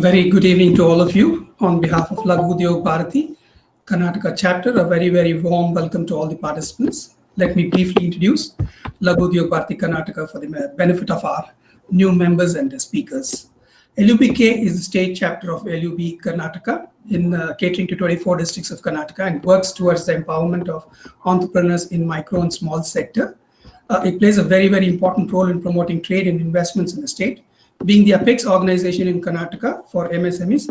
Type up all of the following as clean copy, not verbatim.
very good evening to all of you. On behalf of LUB Udyog Bharati, Karnataka chapter, a very, very warm welcome to all the participants. Let me briefly introduce LUB Udyog Bharati Karnataka for the benefit of our new members and the speakers. LUBK is the state chapter of LUB Karnataka in catering to 24 districts of Karnataka and works towards the empowerment of entrepreneurs in micro and small sector. It plays a very, very important role in promoting trade and investments in the state. Being the apex organization in Karnataka for MSMEs,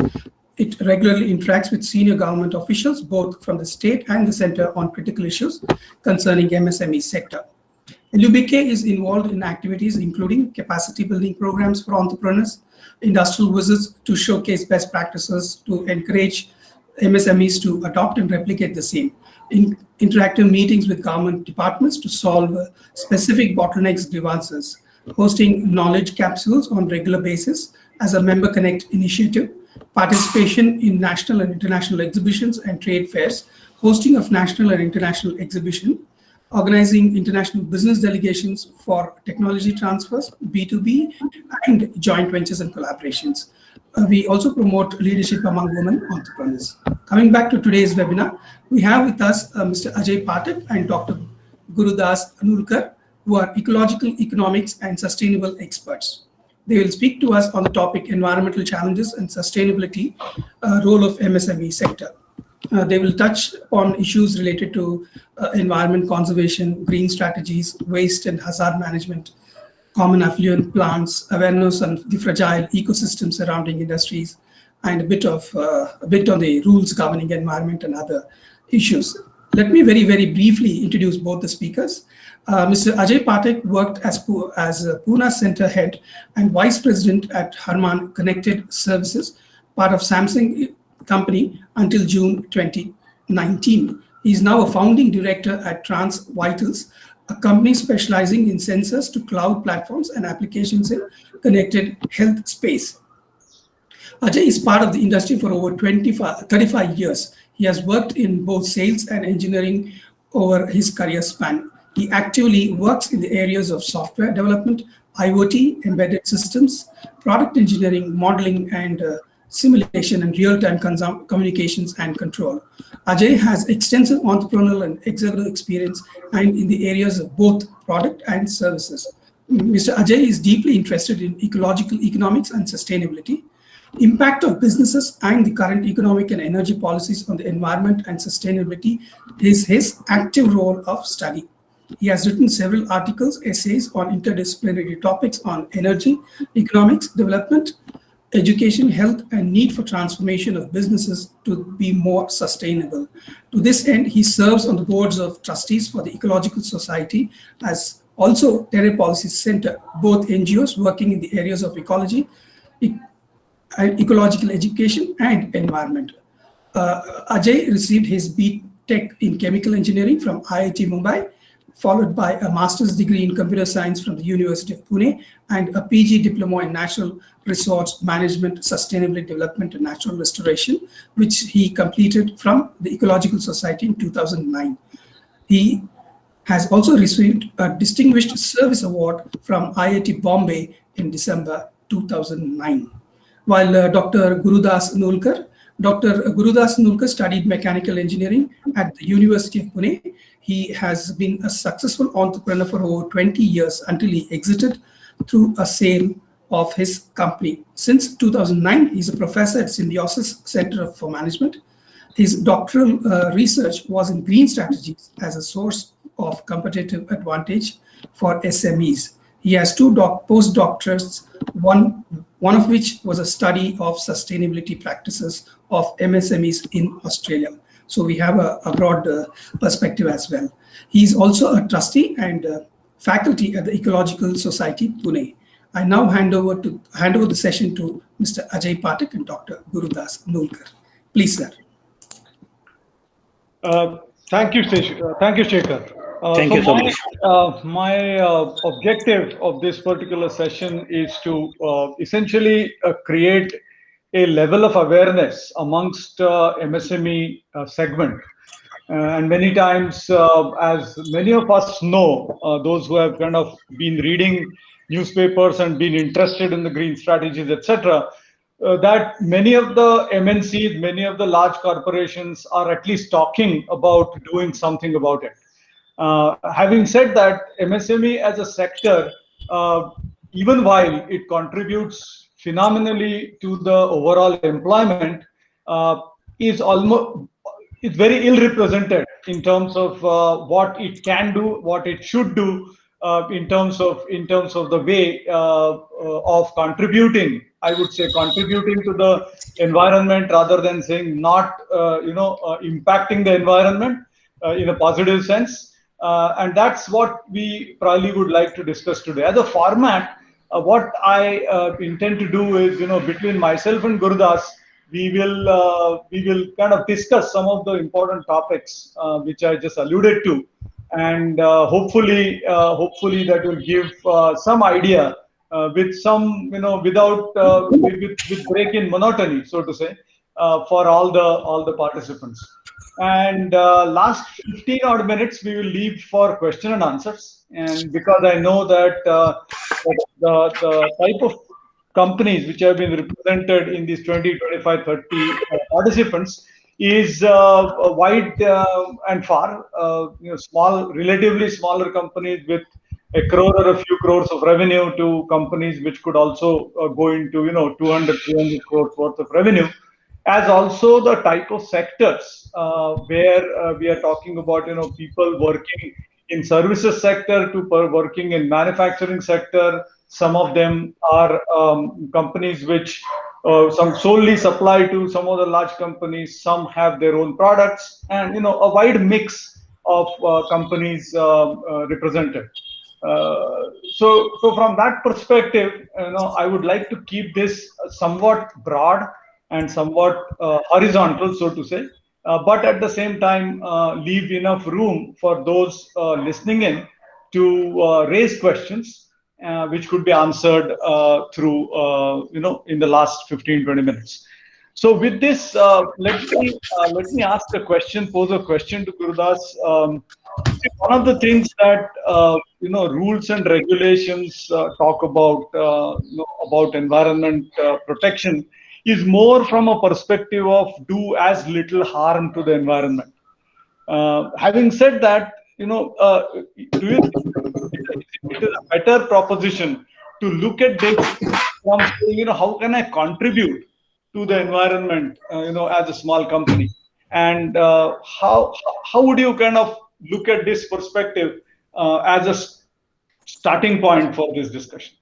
it regularly interacts with senior government officials, both from the state and the center, on critical issues concerning MSME sector. LUBK is involved in activities including capacity building programs for entrepreneurs, industrial visits to showcase best practices to encourage MSMEs to adopt and replicate the same, interactive meetings with government departments to solve specific bottlenecks, grievances, hosting knowledge capsules on regular basis as a member connect initiative, participation in national and international exhibitions and trade fairs, hosting of national and international exhibition, organizing international business delegations for technology transfers, B2B, and joint ventures and collaborations. We also promote leadership among women entrepreneurs. Coming back to today's webinar, we have with us Mr. Ajay Phatak and Dr. Gurudas Nulkar, who are ecological economics and sustainable experts. They will speak to us on the topic environmental challenges and sustainability role of MSME sector. They will touch on issues related to environment conservation, green strategies, waste and hazard management, common affluent plants, awareness on the fragile ecosystem surrounding industries, and a bit on the rules governing environment and other issues. Let me very, very briefly introduce both the speakers. Mr. Ajay Phatak worked as a Pune Center Head and Vice President at Harman Connected Services, part of Samsung company until June 2019. He is now a founding director at Trans Vitals, a company specializing in sensors to cloud platforms and applications in connected health space. Ajay is part of the industry for over 35 years. He has worked in both sales and engineering over his career span. He actively works in the areas of software development, IoT, embedded systems, product engineering, modeling, and simulation and real-time communications and control. Ajay has extensive entrepreneurial and executive experience and in the areas of both product and services. Mr. Ajay is deeply interested in ecological economics and sustainability, impact of businesses and the current economic and energy policies on the environment and sustainability is his active role of study. He has written several articles, essays on interdisciplinary topics on energy, economics, development, education, health, and need for transformation of businesses to be more sustainable. To this end, he serves on the boards of trustees for the Ecological Society as also Terra Policy Center, both NGOs working in the areas of ecology, ecological education, and environment. Ajay received his B.Tech in chemical engineering from IIT Mumbai, followed by a master's degree in computer science from the University of Pune and a PG diploma in natural resource management, sustainability development, and natural restoration, which he completed from the Ecological Society in 2009. He has also received a Distinguished Service Award from IIT Bombay in December 2009. While Dr. Gurudas Nulkar studied mechanical engineering at the University of Pune. He has been a successful entrepreneur for over 20 years until he exited through a sale of his company. Since 2009, he's a professor at Symbiosis Center for Management. His doctoral research was in green strategies as a source of competitive advantage for SMEs. He has two postdoctorates, one of which was a study of sustainability practices of MSMEs in Australia. So we have a broad perspective as well. He is also a trustee and faculty at the Ecological Society, Pune. I now hand over the session to Mr. Ajay Phatak and Dr. Gurudas Nulkar. Please, sir. Thank you, Shekhar. Thank you so much. My objective of this particular session is to essentially create a level of awareness amongst MSME segment. And many times, as many of us know, those who have kind of been reading newspapers and been interested in the green strategies, etc., that many of the MNCs, many of the large corporations are at least talking about doing something about it. Having said that, MSME as a sector, uh, even while it contributes phenomenally to the overall employment, uh, is almost is very ill represented in terms of what it can do, what it should do, in terms of the way of contributing. I would say contributing to the environment rather than saying not impacting the environment in a positive sense. And that's what we probably would like to discuss today. As a format, what I intend to do is, between myself and Gurudas, we will kind of discuss some of the important topics which I just alluded to, and hopefully that will give some idea with some, without with break in monotony, so to say, for all the participants. And last 15 odd minutes we will leave for question and answers. And because I know that the type of companies which have been represented in these 20, 25, 30 participants is wide and far. Small, relatively smaller companies with a crore or a few crores of revenue to companies which could also go into 200, 300 crores worth of revenue, as also the type of sectors where we are talking about, people working in services sector to working in manufacturing sector. Some of them are companies which some solely supply to some of the large companies, some have their own products, and a wide mix of companies represented. So from that perspective, I would like to keep this somewhat broad and somewhat horizontal, so to say, but at the same time leave enough room for those listening in to raise questions which could be answered through, in the last 15-20 minutes. So with this, let me ask a question, pose a question to Gurudas. See, one of the things that rules and regulations talk about, about environment protection, is more from a perspective of do as little harm to the environment. Having said that, do you think it is a better proposition to look at this from saying, how can I contribute to the environment, as a small company, and how would you kind of look at this perspective as a starting point for this discussion?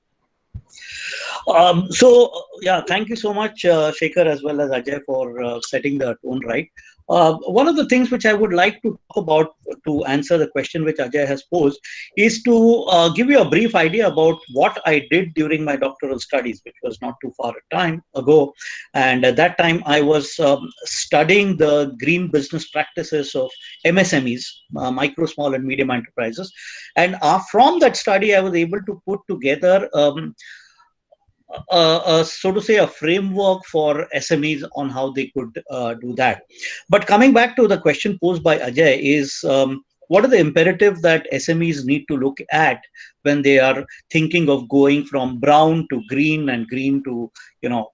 Yeah, thank you so much, Shekhar, as well as Ajay, for setting the tone right. One of the things which I would like to talk about to answer the question which Ajay has posed is to give you a brief idea about what I did during my doctoral studies, which was not too far a time ago. And at that time, I was studying the green business practices of MSMEs, micro, small, and medium enterprises. And from that study, I was able to put together so to say, a framework for SMEs on how they could do that. But coming back to the question posed by Ajay is, what are the imperatives that SMEs need to look at when they are thinking of going from brown to green and green to,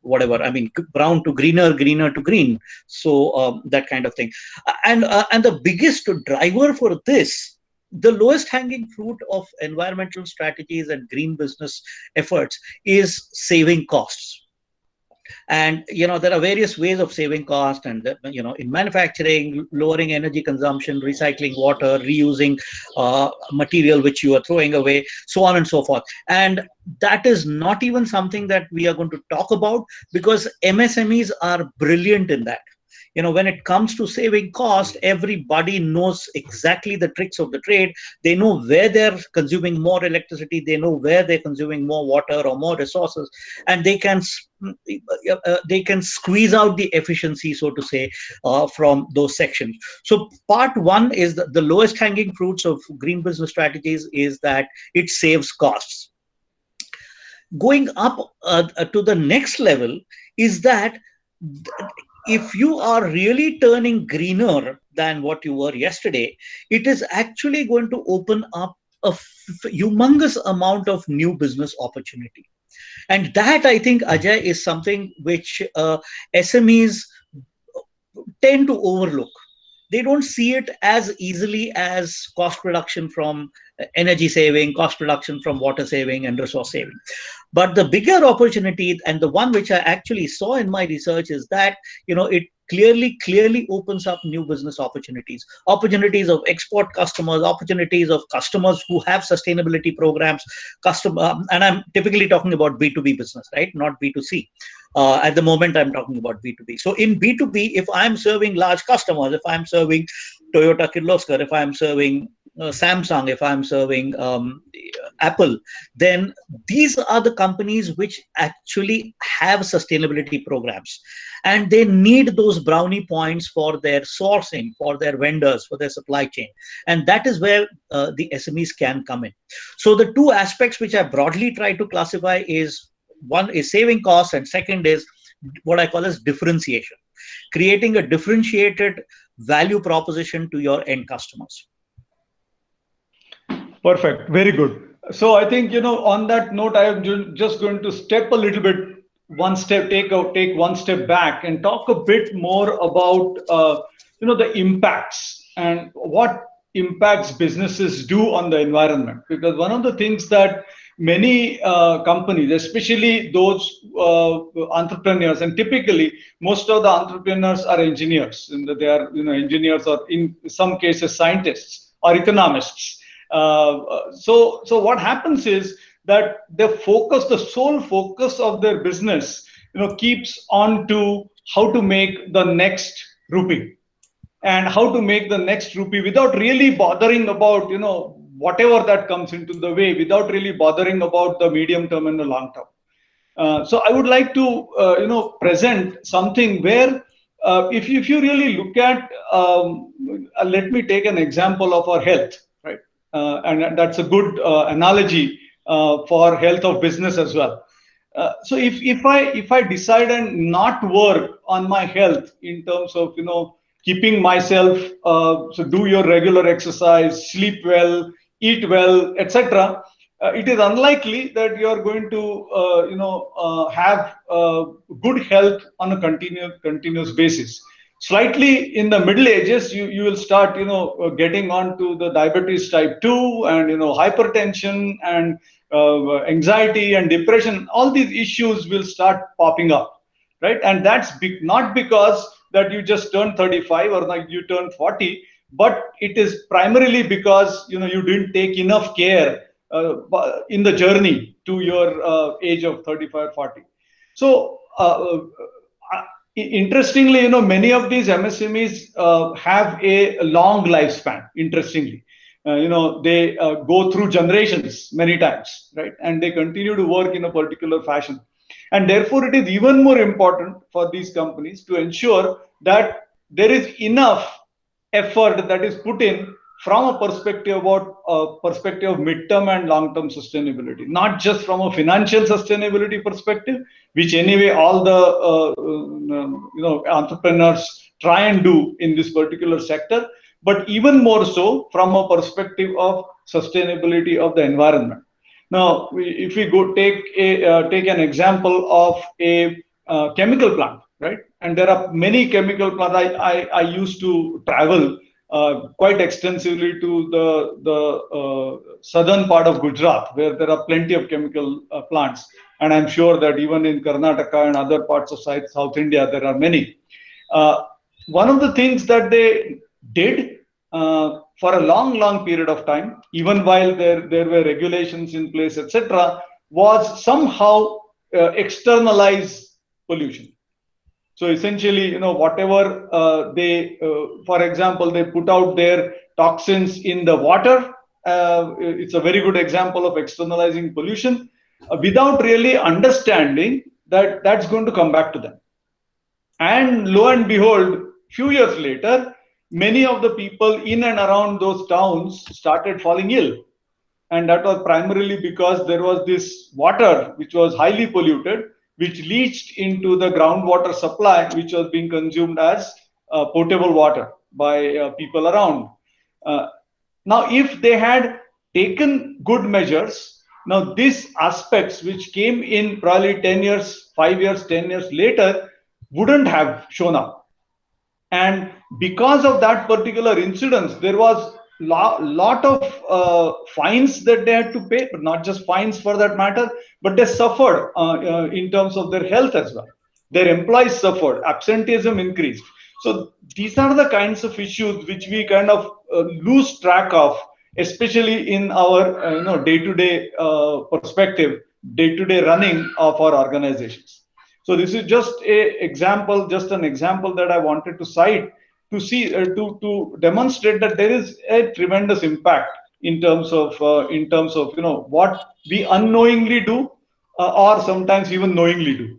whatever, I mean, brown to greener, greener to green. So that kind of thing. And the biggest driver for this, the lowest hanging fruit of environmental strategies and green business efforts is saving costs. And there are various ways of saving cost, and in manufacturing, lowering energy consumption, recycling water, reusing material which you are throwing away, so on and so forth. And that is not even something that we are going to talk about, because MSMEs are brilliant in that. When it comes to saving cost, everybody knows exactly the tricks of the trade. They know where they're consuming more electricity. They know where they're consuming more water or more resources, and they can squeeze out the efficiency, so to say, from those sections. So part one is the lowest hanging fruits of green business strategies is that it saves costs. Going up to the next level is that if you are really turning greener than what you were yesterday, it is actually going to open up a humongous amount of new business opportunity. And that, I think, Ajay, is something which SMEs tend to overlook. They don't see it as easily as cost reduction from energy saving, cost reduction from water saving and resource saving. But the bigger opportunity, and the one which I actually saw in my research, is that it clearly opens up new business opportunities of export customers, opportunities of customers who have sustainability programs, and I'm typically talking about B2B business, right, not B2C. At the moment, I'm talking about B2B. So in B2B, if I'm serving large customers, if I'm serving Toyota Kirloskar, if I'm serving Samsung, if I'm serving Apple, then these are the companies which actually have sustainability programs, and they need those brownie points for their sourcing, for their vendors, for their supply chain. And that is where the SMEs can come in. So the two aspects which I broadly try to classify is, one is saving costs, and second is what I call as differentiation, creating a differentiated value proposition to your end customers. Perfect. Very good. So I think, on that note, I am just going to step a little bit, take one step back and talk a bit more about, the impacts and what impacts businesses do on the environment. Because one of the things that many companies, especially those entrepreneurs, and typically most of the entrepreneurs are engineers, and they are, engineers, or in some cases scientists or economists. So what happens is that the sole focus of their business, keeps on to how to make the next rupee, and how to make the next rupee without really bothering about, whatever that comes into the way, without really bothering about the medium term and the long term. So I would like to, present something where, if you really look at, let me take an example of our health, right? And that's a good analogy for health of business as well. So if I decide and not work on my health in terms of, keeping myself, so do your regular exercise, sleep well, eat well, etc., it is unlikely that you are going to have good health on a continuous basis. Slightly in the middle ages, you will start getting on to the diabetes type 2, and hypertension, and anxiety and depression. All these issues will start popping up, right? And that's not because that you just turned 35 or like you turned 40, but it is primarily because you didn't take enough care in the journey to your age of 35 or 40. So interestingly, many of these MSMEs have a long lifespan. Interestingly, they go through generations many times, right? And they continue to work in a particular fashion. And therefore, it is even more important for these companies to ensure that there is enough effort that is put in from a perspective of mid-term and long-term sustainability, not just from a financial sustainability perspective, which anyway all the entrepreneurs try and do in this particular sector, but even more so from a perspective of sustainability of the environment. Now, if we go take an example of a chemical plant, right? And there are many chemical plants. I used to travel quite extensively to the southern part of Gujarat, where there are plenty of chemical plants. And I'm sure that even in Karnataka and other parts of South India, there are many. One of the things that they did for a long period of time, even while there were regulations in place, etc., was somehow externalize pollution. So essentially, whatever for example, they put out their toxins in the water. It's a very good example of externalizing pollution without really understanding that that's going to come back to them. And lo and behold, few years later, many of the people in and around those towns started falling ill. And that was primarily because there was this water which was highly polluted, which leached into the groundwater supply, which was being consumed as potable water by people around. Now, if they had taken good measures, Now, these aspects which came in probably 10 years, 5 years, 10 years later wouldn't have shown up. And because of that particular incident, there was lot of fines that they had to pay, but not just fines for that matter, but they suffered in terms of their health as well. Their employees suffered, absenteeism increased. So these are the kinds of issues which we kind of lose track of, especially in our day-to-day perspective, day-to-day running of our organizations. So this is just an example that I wanted to cite to see to demonstrate that there is a tremendous impact in terms of what we unknowingly do or sometimes even knowingly do.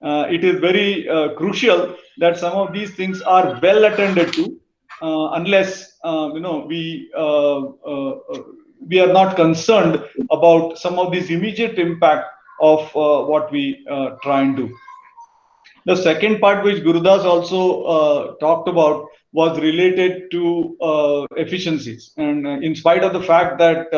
It is very crucial that some of these things are well attended to, unless we are not concerned about some of these immediate impact of what we try and do. The second part which Gurudas also talked about was related to efficiencies. And in spite of the fact that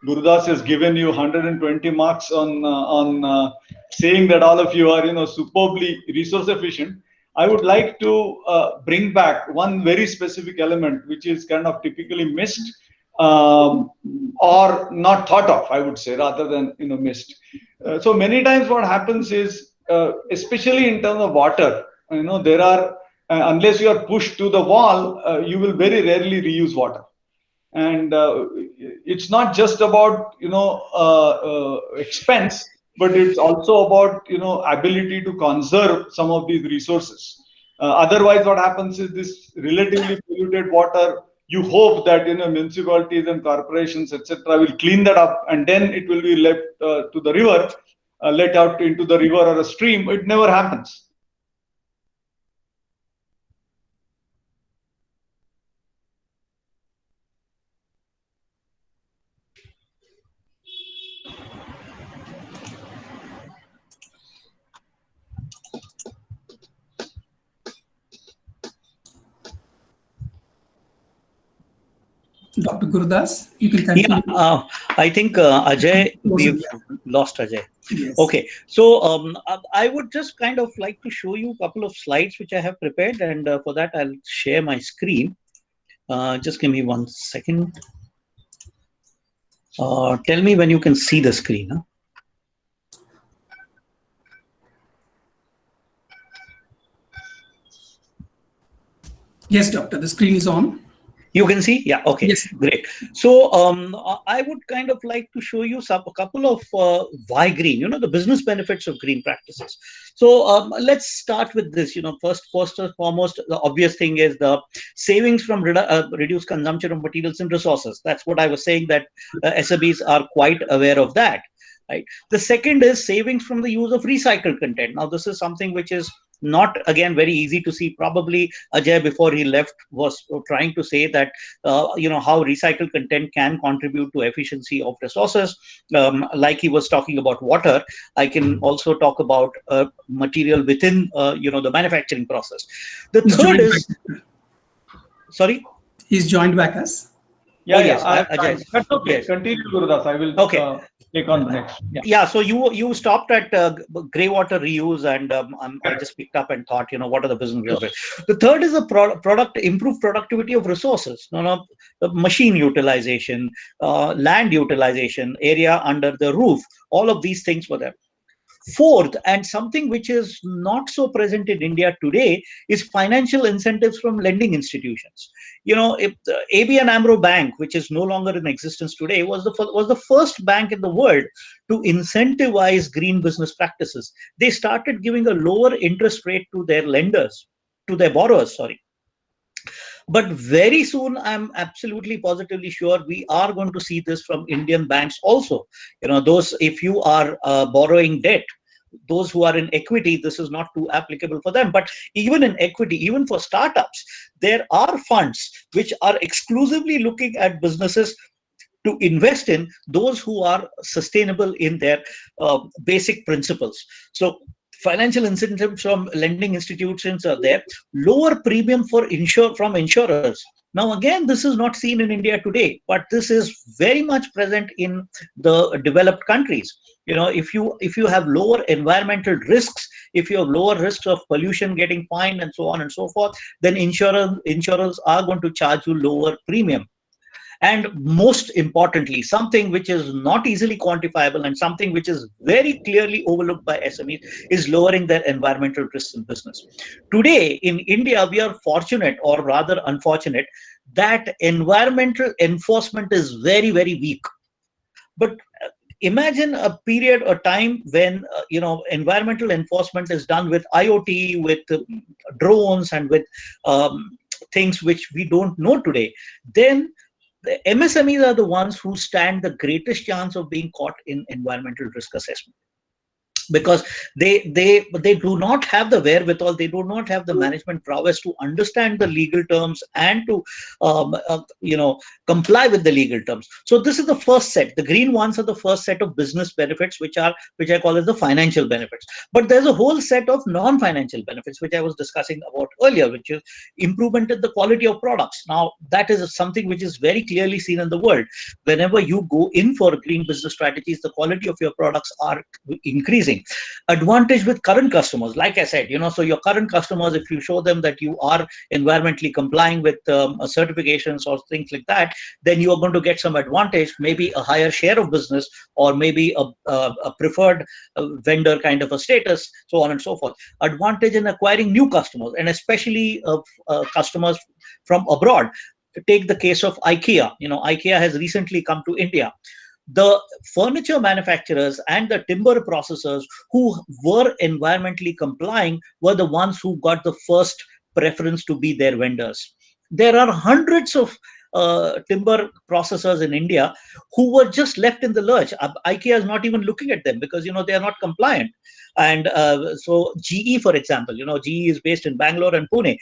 Gurudas has given you 120 marks on saying that all of you are superbly resource efficient, I would like to bring back one very specific element which is kind of typically missed or not thought of, I would say, rather than missed. So many times what happens is, especially in terms of water, there are unless you are pushed to the wall, you will very rarely reuse water. And it's not just about expense, but it's also about ability to conserve some of these resources. Otherwise, what happens is this relatively polluted water, you hope that municipalities and corporations, etc., will clean that up, and then it will be left to the river, let out into the river or a stream. It never happens. Dr. Gurudas, you can continue. Yeah, I think Ajay, we've lost Ajay. Yes. Okay, so I would just kind of like to show you a couple of slides which I have prepared, and for that I'll share my screen. Just give me 1 second. Tell me when you can see the screen. Huh? Yes, doctor, the screen is on. You can see? Yeah, okay, yes. Great. So I would kind of like to show you a couple of why green, the business benefits of green practices. So let's start with this, first and foremost, the obvious thing is the savings from reduced consumption of materials and resources. That's what I was saying, that SMEs are quite aware of that. Right. The second is savings from the use of recycled content. Now, this is something which is not, again, very easy to see. Probably Ajay, before he left, was trying to say that, how recycled content can contribute to efficiency of resources. Like he was talking about water, I can also talk about material within, the manufacturing process. The third is, sorry? He's joined back us. Yeah, yes, Ajay. That's okay. Yes. Continue, Gurudas. I will take on next. Yeah. So you stopped at grey water reuse, and I just picked up and thought, what are the business benefits? The third is the improved productivity of resources. The machine utilization, land utilization, area under the roof. All of these things were there. Fourth, and something which is not so present in India today, is financial incentives from lending institutions. If the ABN AMRO Bank, which is no longer in existence today, was the first bank in the world to incentivize green business practices. They started giving a lower interest rate to their lenders, to their borrowers, sorry. But very soon, I'm absolutely positively sure we are going to see this from Indian banks also. Those, if you are borrowing debt, those who are in equity, this is not too applicable for them. But even in equity, even for startups, there are funds which are exclusively looking at businesses to invest in those who are sustainable in their basic principles. So financial incentives from lending institutions are there. Lower premium from insurers. Now, again, this is not seen in India today, but this is very much present in the developed countries. If you have lower environmental risks, if you have lower risks of pollution getting fined and so on and so forth, then insurers are going to charge you lower premium. And most importantly, something which is not easily quantifiable and something which is very clearly overlooked by SMEs is lowering their environmental risks in business. Today in India, we are fortunate, or rather unfortunate, that environmental enforcement is very, very weak. But imagine a period or time when environmental enforcement is done with IoT, with drones, and with things which we don't know today. Then the MSMEs are the ones who stand the greatest chance of being caught in environmental risk assessment, because they do not have the wherewithal, they do not have the management prowess to understand the legal terms and to comply with the legal terms. So this is the first set. The green ones are the first set of business benefits, which I call as the financial benefits. But there's a whole set of non-financial benefits which I was discussing about earlier, which is improvement in the quality of products. Now that is something which is very clearly seen in the world. Whenever you go in for green business strategies, the quality of your products are increasing. Advantage with current customers, like I said, so your current customers, if you show them that you are environmentally complying with certifications or things like that, then you are going to get some advantage, maybe a higher share of business, or maybe a preferred vendor kind of a status, so on and so forth. Advantage in acquiring new customers, and especially customers from abroad. Take the case of IKEA. IKEA has recently come to India. The furniture manufacturers and the timber processors who were environmentally complying were the ones who got the first preference to be their vendors. There are hundreds of timber processors in India who were just left in the lurch. IKEA is not even looking at them because they are not compliant. And so GE, for example, GE is based in Bangalore and Pune.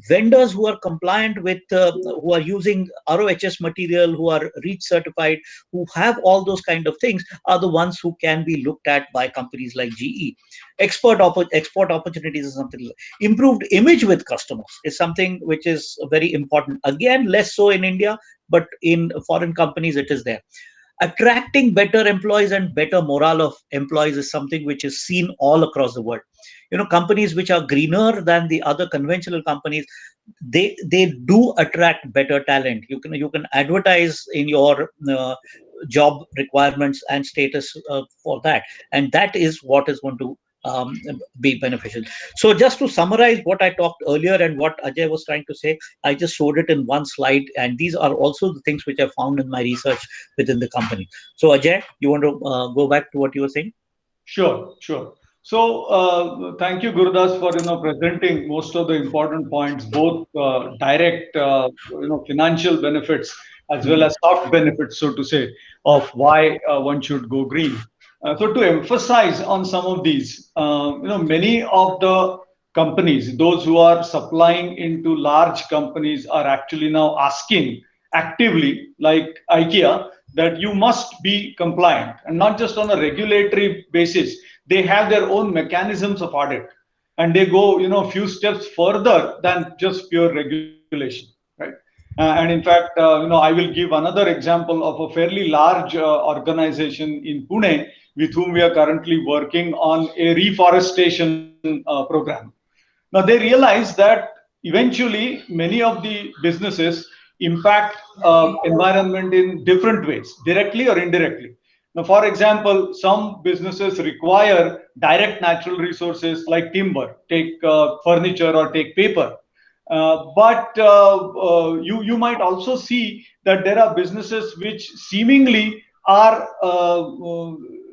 Vendors who are compliant with, who are using ROHS material, who are REACH certified, who have all those kind of things, are the ones who can be looked at by companies like GE. Export opportunities is something like improved image with customers is something which is very important. Again, less so in India, but in foreign companies it is there. Attracting better employees and better morale of employees is something which is seen all across the world. Companies which are greener than the other conventional companies, they do attract better talent. You can advertise in your job requirements and status for that, and that is what is going to be beneficial. So just to summarize what I talked earlier and what Ajay was trying to say, I just showed it in one slide, and these are also the things which I found in my research within the company. So Ajay, you want to go back to what you were saying? Sure. So thank you, Gurudas, for presenting most of the important points, both direct financial benefits as well as soft benefits, so to say, of why one should go green. So to emphasize on some of these, many of the companies, those who are supplying into large companies, are actually now asking actively, like IKEA, that you must be compliant, and not just on a regulatory basis. They have their own mechanisms of audit, and they go a few steps further than just pure regulation, right? And in fact, I will give another example of a fairly large organization in Pune with whom we are currently working on a reforestation program. Now they realize that eventually many of the businesses impact environment in different ways, directly or indirectly. Now, for example, some businesses require direct natural resources like timber, take furniture or take paper. But you might also see that there are businesses which seemingly are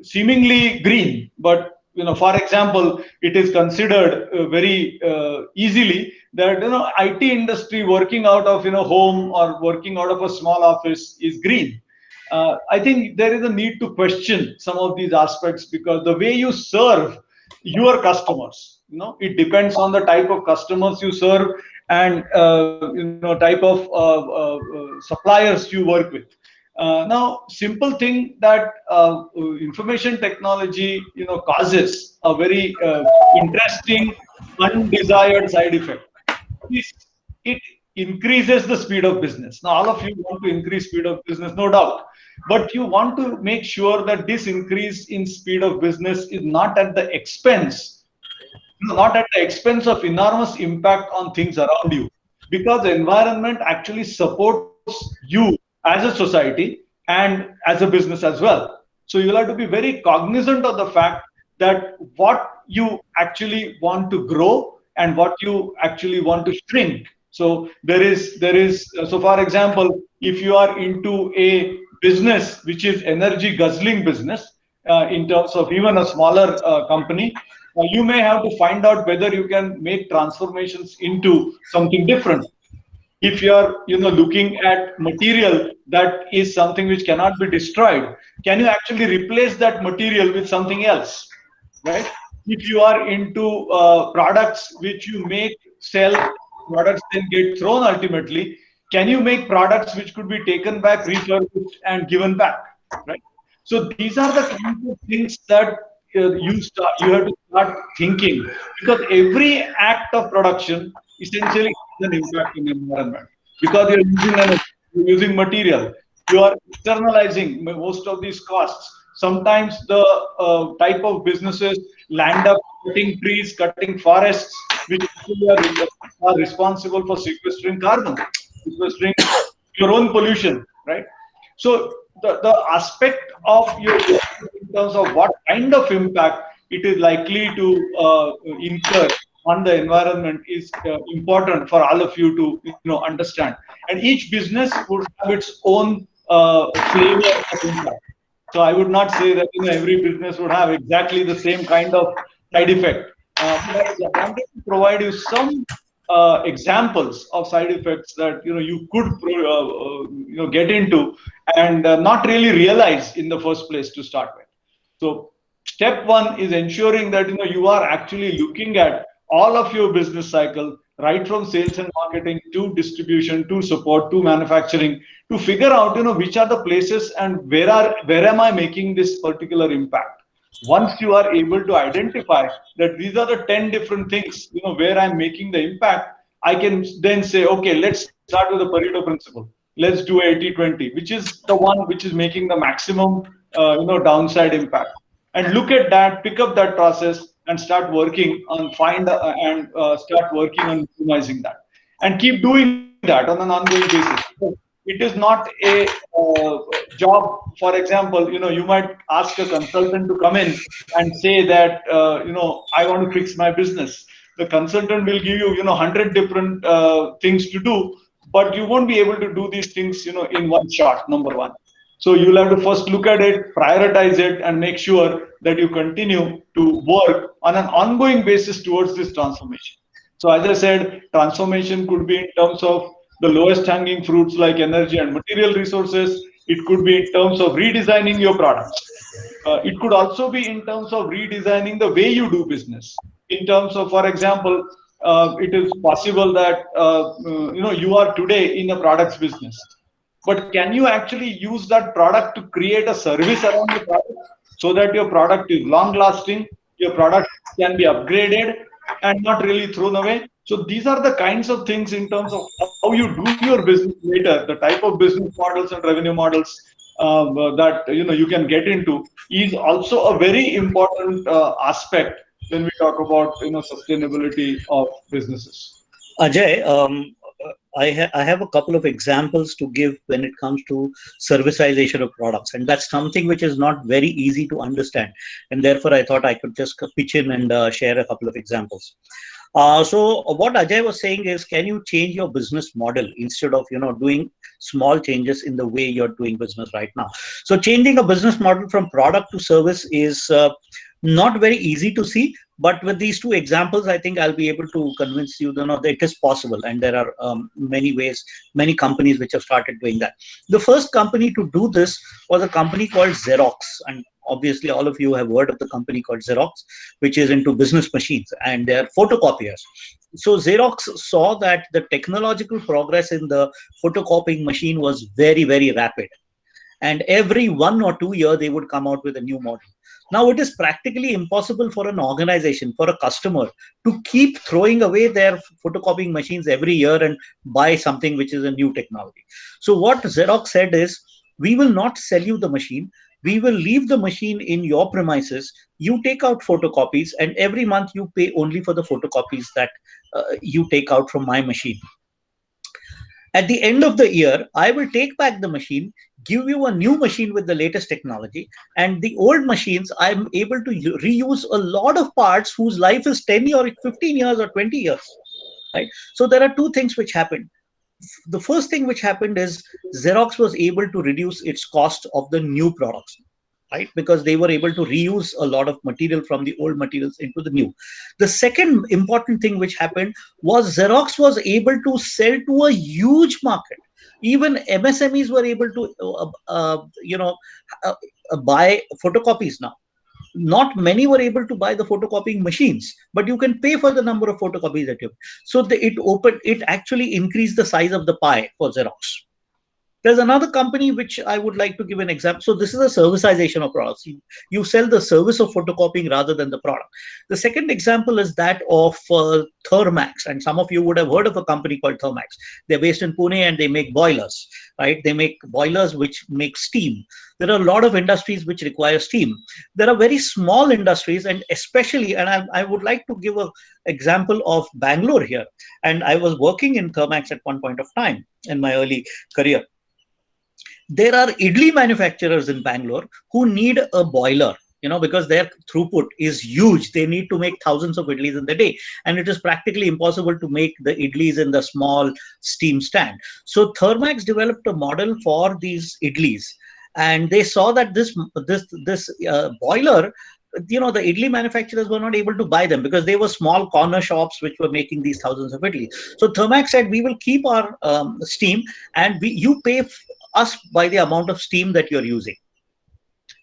seemingly green, but for example, it is considered very easily that IT industry working out of home or working out of a small office is green. I think there is a need to question some of these aspects, because the way you serve your customers, it depends on the type of customers you serve and type of suppliers you work with. Now, simple thing that information technology causes a very interesting undesired side effect is it increases the speed of business. Now, all of you want to increase speed of business, no doubt, but you want to make sure that this increase in speed of business is not at the expense, not at the expense of enormous impact on things around you, because the environment actually supports you as a society and as a business as well. So you'll have to be very cognizant of the fact that what you actually want to grow and what you actually want to shrink. So so for example, if you are into a business which is energy guzzling business, in terms of even a smaller company, you may have to find out whether you can make transformations into something different. If you are looking at material that is something which cannot be destroyed, can you actually replace that material with something else, right? If you are into products which you make, sell, products then get thrown ultimately, can you make products which could be taken back, refurbished and given back, right? So these are the kinds of things that you have to start thinking, because every act of production essentially has an impact in the environment, because you're using energy, you're using material, you are externalizing most of these costs. Sometimes the type of businesses land up cutting trees, cutting forests, which actually are responsible for sequestering carbon, sequestering your own pollution, right? So the aspect of your business in terms of what kind of impact it is likely to incur on the environment is important for all of you to understand. And each business would have its own flavor of impact. So I would not say that every business would have exactly the same kind of side effect. But I wanted to provide you some examples of side effects that you could get into and not really realize in the first place to start with. So step one is ensuring that you are actually looking at all of your business cycle, right from sales and marketing to distribution to support to manufacturing, to figure out which are the places and where am I making this particular impact. Once you are able to identify that these are the 10 different things where I'm making the impact, I can then say, okay, let's start with the Pareto principle. Let's do 80-20, which is the one which is making the maximum downside impact. And look at that, pick up that process and start working on start working on minimizing that, and keep doing that on an ongoing basis. It is not a job. For example, you might ask a consultant to come in and say that I want to fix my business. The consultant will give you 100 different things to do, but you won't be able to do these things in one shot. Number one. So you'll have to first look at it, prioritize it, and make sure that you continue to work on an ongoing basis towards this transformation. So as I said, transformation could be in terms of the lowest hanging fruits like energy and material resources. It could be in terms of redesigning your products. It could also be in terms of redesigning the way you do business. In terms of, for example, it is possible that you are today in a products business, but can you actually use that product to create a service around the product so that your product is long lasting, your product can be upgraded and not really thrown away? So these are the kinds of things in terms of how you do your business later, the type of business models and revenue models that you can get into is also a very important aspect when we talk about sustainability of businesses. Ajay, I have a couple of examples to give when it comes to servicization of products, and that's something which is not very easy to understand, and therefore I thought I could just pitch in and share a couple of examples. So what Ajay was saying is, can you change your business model instead of doing small changes in the way you're doing business right now? So changing a business model from product to service is not very easy to see, but with these two examples, I think I'll be able to convince you that it is possible, and there are many ways, many companies which have started doing that. The first company to do this was a company called Xerox, and obviously all of you have heard of the company called Xerox, which is into business machines and they're photocopiers. So Xerox saw that the technological progress in the photocopying machine was very, very rapid. and every 1 or 2 years they would come out with a new model. Now it is practically impossible for an organization, for a customer, to keep throwing away their photocopying machines every year and buy something which is a new technology. So what Xerox said is, we will not sell you the machine. We will leave the machine in your premises. You take out photocopies, and every month you pay only for the photocopies that you take out from my machine. At the end of the year, I will take back the machine, give you a new machine with the latest technology, and the old machines, I'm able to reuse a lot of parts whose life is 10 or 15 years or 20 years, right? So there are two things which happened. The first thing which happened is Xerox was able to reduce its cost of the new products, right? Because they were able to reuse a lot of material from the old materials into the new. The second important thing which happened was Xerox was able to sell to a huge market. Even MSMEs were able to, buy photocopies now. Not many were able to buy the photocopying machines, but you can pay for the number of photocopies that you have. So it actually increased the size of the pie for Xerox. There's another company which I would like to give an example. So this is a servicization of products. You sell the service of photocopying rather than the product. The second example is that of Thermax. And some of you would have heard of a company called Thermax. They're based in Pune and they make boilers, right? They make boilers which make steam. There are a lot of industries which require steam. There are very small industries, and especially, and I would like to give an example of Bangalore here. And I was working in Thermax at one point of time in my early career. There are idli manufacturers in Bangalore who need a boiler, because their throughput is huge. They need to make thousands of idlis in the day, and it is practically impossible to make the idlis in the small steam stand. So Thermax developed a model for these idlis, and they saw that this boiler, the idli manufacturers were not able to buy them because they were small corner shops which were making these thousands of idlis. So Thermax said, we will keep our steam, and you pay us by the amount of steam that you're using.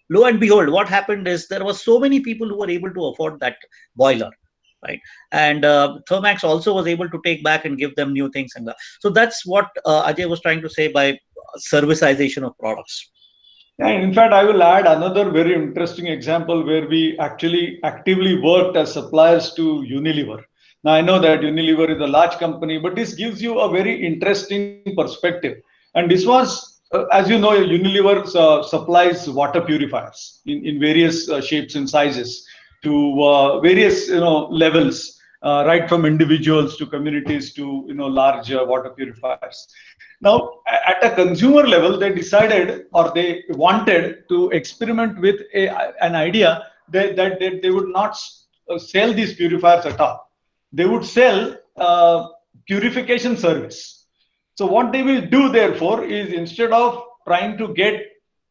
Lo and behold, what happened is there were so many people who were able to afford that boiler, right? And Thermax also was able to take back and give them new things. And so that's what Ajay was trying to say by servicization of products. And in fact, I will add another very interesting example where we actually actively worked as suppliers to Unilever. Now, I know that Unilever is a large company, but this gives you a very interesting perspective. And this was, as you know, Unilever supplies water purifiers in various shapes and sizes to various levels, right from individuals to communities to large water purifiers. Now, at a consumer level, they decided, or they wanted to experiment with an idea that they would not sell these purifiers at all. They would sell purification service. So what they will do, therefore, is instead of trying to get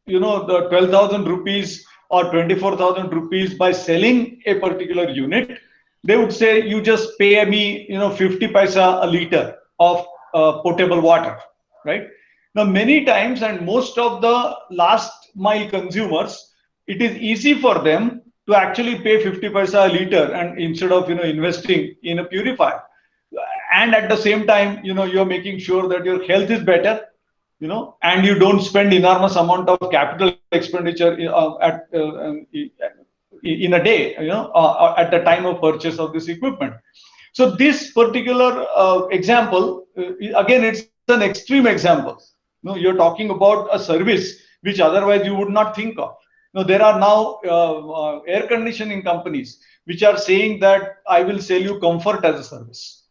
the 12,000 rupees or 24,000 rupees by selling a particular unit, they would say, you just pay me 50 paisa a liter of potable water. Right now, many times, and most of the last mile consumers, it is easy for them to actually pay 50 paisa a liter, and instead of investing in a purifier, and at the same time, you're making sure that your health is better, and you don't spend enormous amount of capital expenditure in a day, at the time of purchase of this equipment. So this particular example, again, it's an extreme example. You're talking about a service which otherwise you would not think of. There are now air conditioning companies which are saying that I will sell you comfort as a service.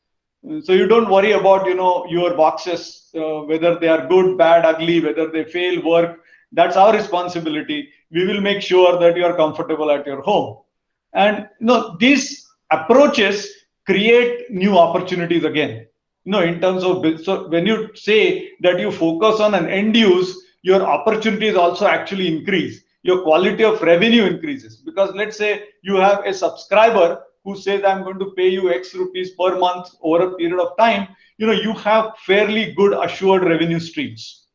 So you don't worry about your boxes, whether they are good, bad, ugly, whether they fail, work. That's our responsibility. We will make sure that you are comfortable at your home. And these approaches create new opportunities again. In terms of, so when you say that you focus on an end use, your opportunities also actually increase. Your quality of revenue increases, because let's say you have a subscriber who says, I'm going to pay you X rupees per month over a period of time. You have fairly good assured revenue streams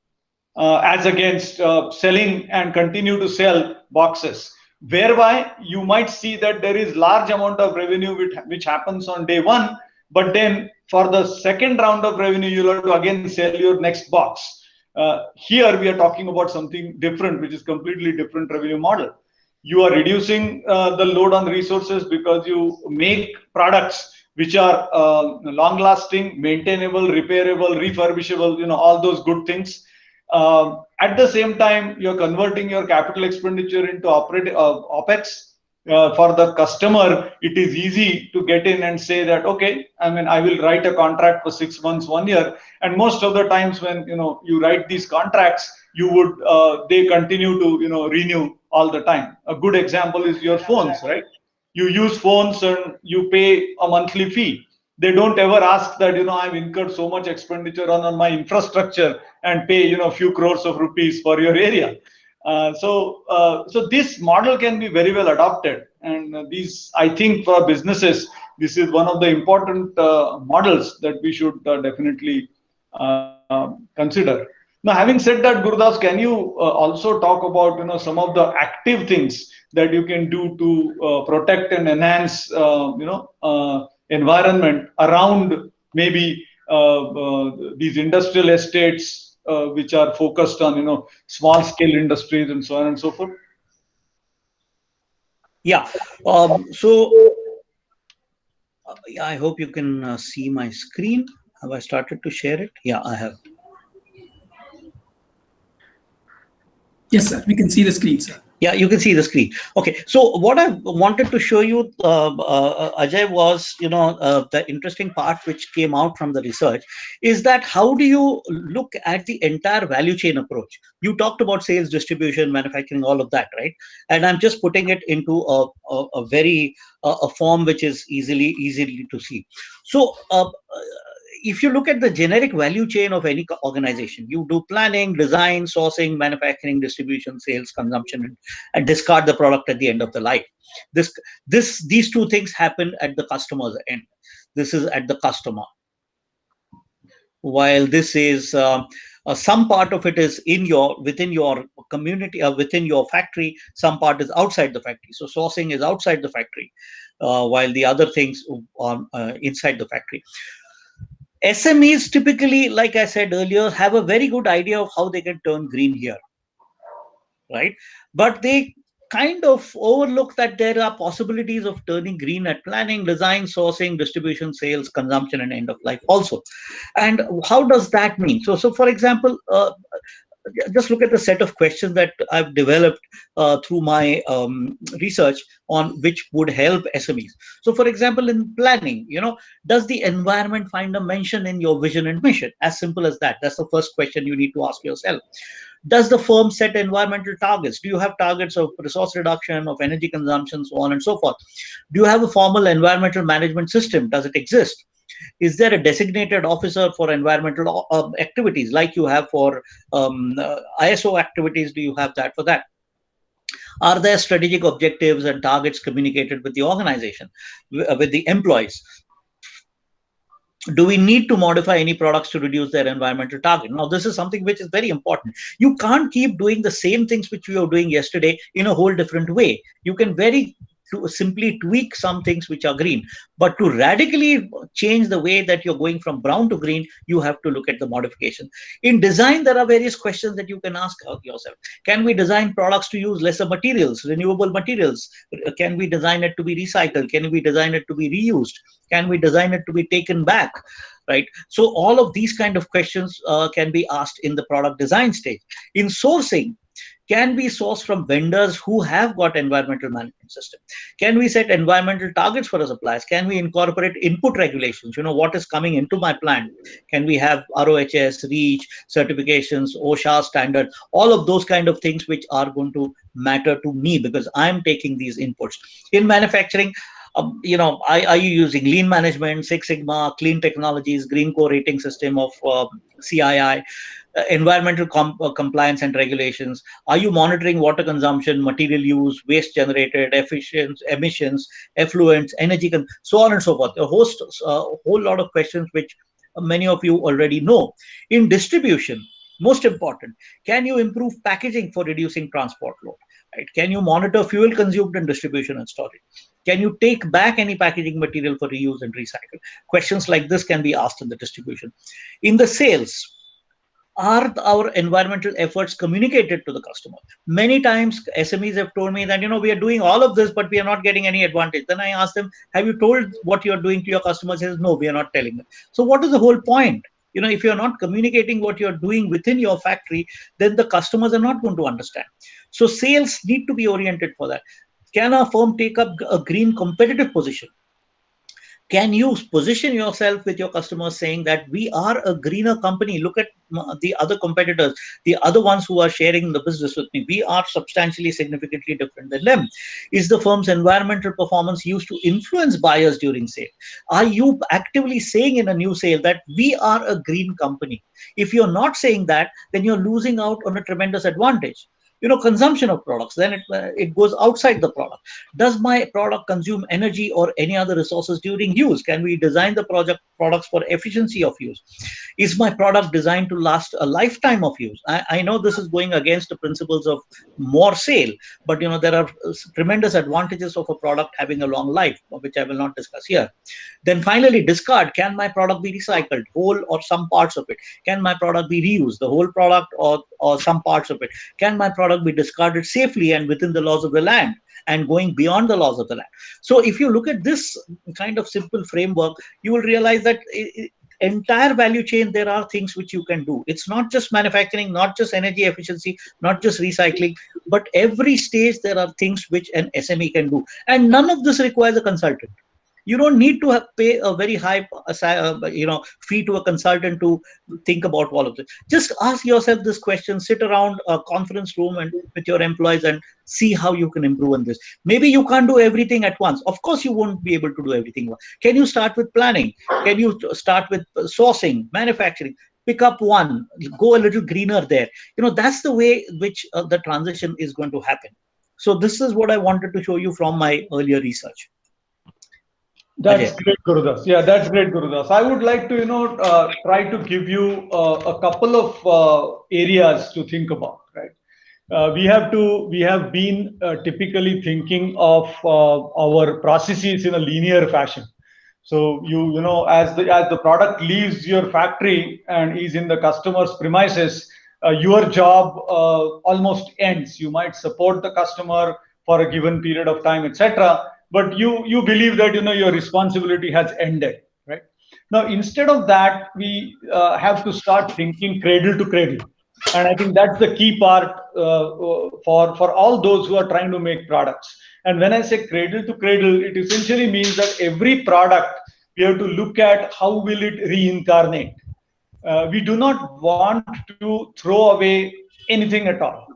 as against selling and continue to sell boxes, whereby you might see that there is large amount of revenue which happens on day one, but then for the second round of revenue, you'll have to again sell your next box. Here we are talking about something different, which is completely different revenue model. You are reducing the load on resources because you make products which are long lasting, maintainable, repairable, refurbishable, all those good things. At the same time, you're converting your capital expenditure into OPEX. For the customer, it is easy to get in and say that, okay, I will write a contract for 6 months, 1 year. And most of the times when, you write these contracts, they continue to, renew all the time. A good example is your phones, right? You use phones and you pay a monthly fee. They don't ever ask that, I've incurred so much expenditure on my infrastructure and pay, a few crores of rupees for your area. So this model can be very well adopted, and I think for businesses, this is one of the important models that we should definitely consider. Now, having said that, Gurudas, can you also talk about some of the active things that you can do to protect and enhance environment around maybe these industrial estates which are focused on small scale industries and so on and so forth? Yeah. I hope you can see my screen. Have I started to share it? Yeah, I have. Yes, sir. We can see the screen, sir. Yeah, you can see the screen. Okay, so what I wanted to show you, Ajay, was the interesting part which came out from the research is that how do you look at the entire value chain approach? You talked about sales, distribution, manufacturing, all of that, right? And I'm just putting it into a very a form which is easily to see. So if you look at the generic value chain of any organization, you do planning, design, sourcing, manufacturing, distribution, sales, consumption, and discard the product at the end of the life. These two things happen at the customer's end. This is at the customer. While this is some part of it is within your community, within your factory, some part is outside the factory. So sourcing is outside the factory, while the other things are inside the factory. SMEs typically, like I said earlier, have a very good idea of how they can turn green here, right? But they kind of overlook that there are possibilities of turning green at planning, design, sourcing, distribution, sales, consumption, and end of life also. And how does that mean? So for example, just look at the set of questions that I've developed through my research on which would help SMEs. So for example, in planning, does the environment find a mention in your vision and mission? As simple as that. That's the first question you need to ask yourself. Does the firm set environmental targets? Do you have targets of resource reduction, of energy consumption, so on and so forth? Do you have a formal environmental management system? Does it exist? Is there a designated officer for environmental activities like you have for ISO activities? Do you have that for that? Are there strategic objectives and targets communicated with the organization, with the employees? Do we need to modify any products to reduce their environmental target? Now, this is something which is very important. You can't keep doing the same things which we were doing yesterday in a whole different way. You can to simply tweak some things which are green, but to radically change the way that you're going from brown to green, you have to look at the modification. In design, there are various questions that you can ask yourself. Can we design products to use lesser materials, renewable materials? Can we design it to be recycled? Can we design it to be reused? Can we design it to be taken back? Right. So all of these kind of questions can be asked in the product design stage. In sourcing, can we source from vendors who have got environmental management system? Can we set environmental targets for our suppliers? Can we incorporate input regulations? What is coming into my plant? Can we have ROHS, REACH, certifications, OSHA standard, all of those kind of things which are going to matter to me because I'm taking these inputs. In manufacturing, are you using lean management, Six Sigma, clean technologies, green core rating system of CII? Environmental compliance and regulations? Are you monitoring water consumption, material use, waste generated, emissions, effluents, energy, so on and so forth? A whole lot of questions which many of you already know. In distribution, most important, can you improve packaging for reducing transport load? Right? Can you monitor fuel consumed in distribution and storage? Can you take back any packaging material for reuse and recycle? Questions like this can be asked in the distribution. In the sales, Are our environmental efforts communicated to the customer? Many times SMEs have told me that, we are doing all of this, but we are not getting any advantage. Then I ask them, have you told what you're doing to your customers? He says, no, we are not telling them. So what is the whole point? If you're not communicating what you're doing within your factory, then the customers are not going to understand. So sales need to be oriented for that. Can a firm take up a green competitive position? Can you position yourself with your customers saying that we are a greener company? Look at the other competitors, the other ones who are sharing the business with me. We are substantially, significantly different than them. Is the firm's environmental performance used to influence buyers during sale? Are you actively saying in a new sale that we are a green company? If you're not saying that, then you're losing out on a tremendous advantage. Consumption of products, then it goes outside the product. Does my product consume energy or any other resources during use? Can we design the products for efficiency of use? Is my product designed to last a lifetime of use? I know this is going against the principles of more sale, but there are tremendous advantages of a product having a long life, which I will not discuss here. Then finally, discard. Can my product be recycled, whole or some parts of it? Can my product be reused, the whole product or some parts of it? Can my product be discarded safely and within the laws of the land and going beyond the laws of the land? So if you look at this kind of simple framework, you will realize that entire value chain, there are things which you can do. It's not just manufacturing, not just energy efficiency, not just recycling, but every stage there are things which an SME can do. And none of this requires a consultant. You don't need to pay a very high fee to a consultant to think about all of this. Just ask yourself this question, sit around a conference room and with your employees and see how you can improve on this. Maybe you can't do everything at once. Of course, you won't be able to do everything. Can you start with planning? Can you start with sourcing, manufacturing? Pick up one, go a little greener there. That's the way which the transition is going to happen. So this is what I wanted to show you from my earlier research. That's Ajay. great, Gurudas. Yeah, that's great, Gurudas. I would like to, try to give you a couple of areas to think about, right? We have been typically thinking of our processes in a linear fashion. So as the product leaves your factory and is in the customer's premises, your job almost ends. You might support the customer for a given period of time, etc. But you believe that your responsibility has ended, right? Now, instead of that, we have to start thinking cradle to cradle. And I think that's the key part for all those who are trying to make products. And when I say cradle to cradle, it essentially means that every product we have to look at how will it reincarnate. We do not want to throw away anything at all,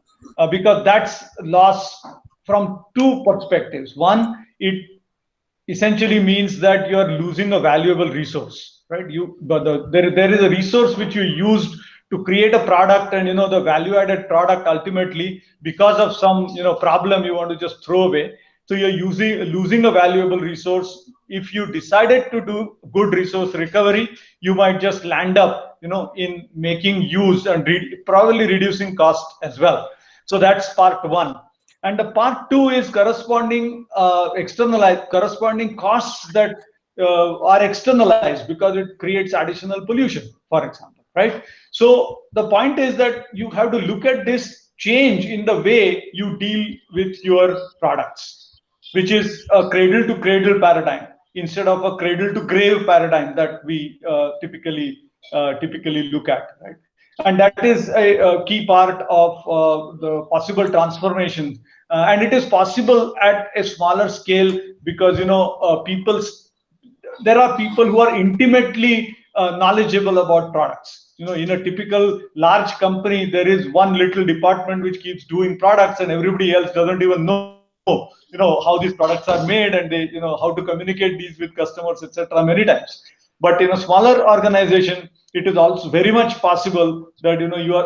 because that's loss from two perspectives. One, it essentially means that you are losing a valuable resource, right? There is a resource which you used to create a product, and the value added product ultimately, because of some problem, you want to just throw away. So you're losing a valuable resource. If you decided to do good resource recovery, you might just land up in making use and probably reducing cost as well. So that's part one. And the part two is corresponding corresponding costs that are externalized, because it creates additional pollution, for example, right? So the point is that you have to look at this change in the way you deal with your products, which is a cradle to cradle paradigm instead of a cradle to grave paradigm that we typically look at, right? And that is a key part of the possible transformation, and it is possible at a smaller scale, because there are people who are intimately knowledgeable about products. In a typical large company, there is one little department which keeps doing products, and everybody else doesn't even know how these products are made, and they how to communicate these with customers, etc. many times. But in a smaller organization, it is also very much possible that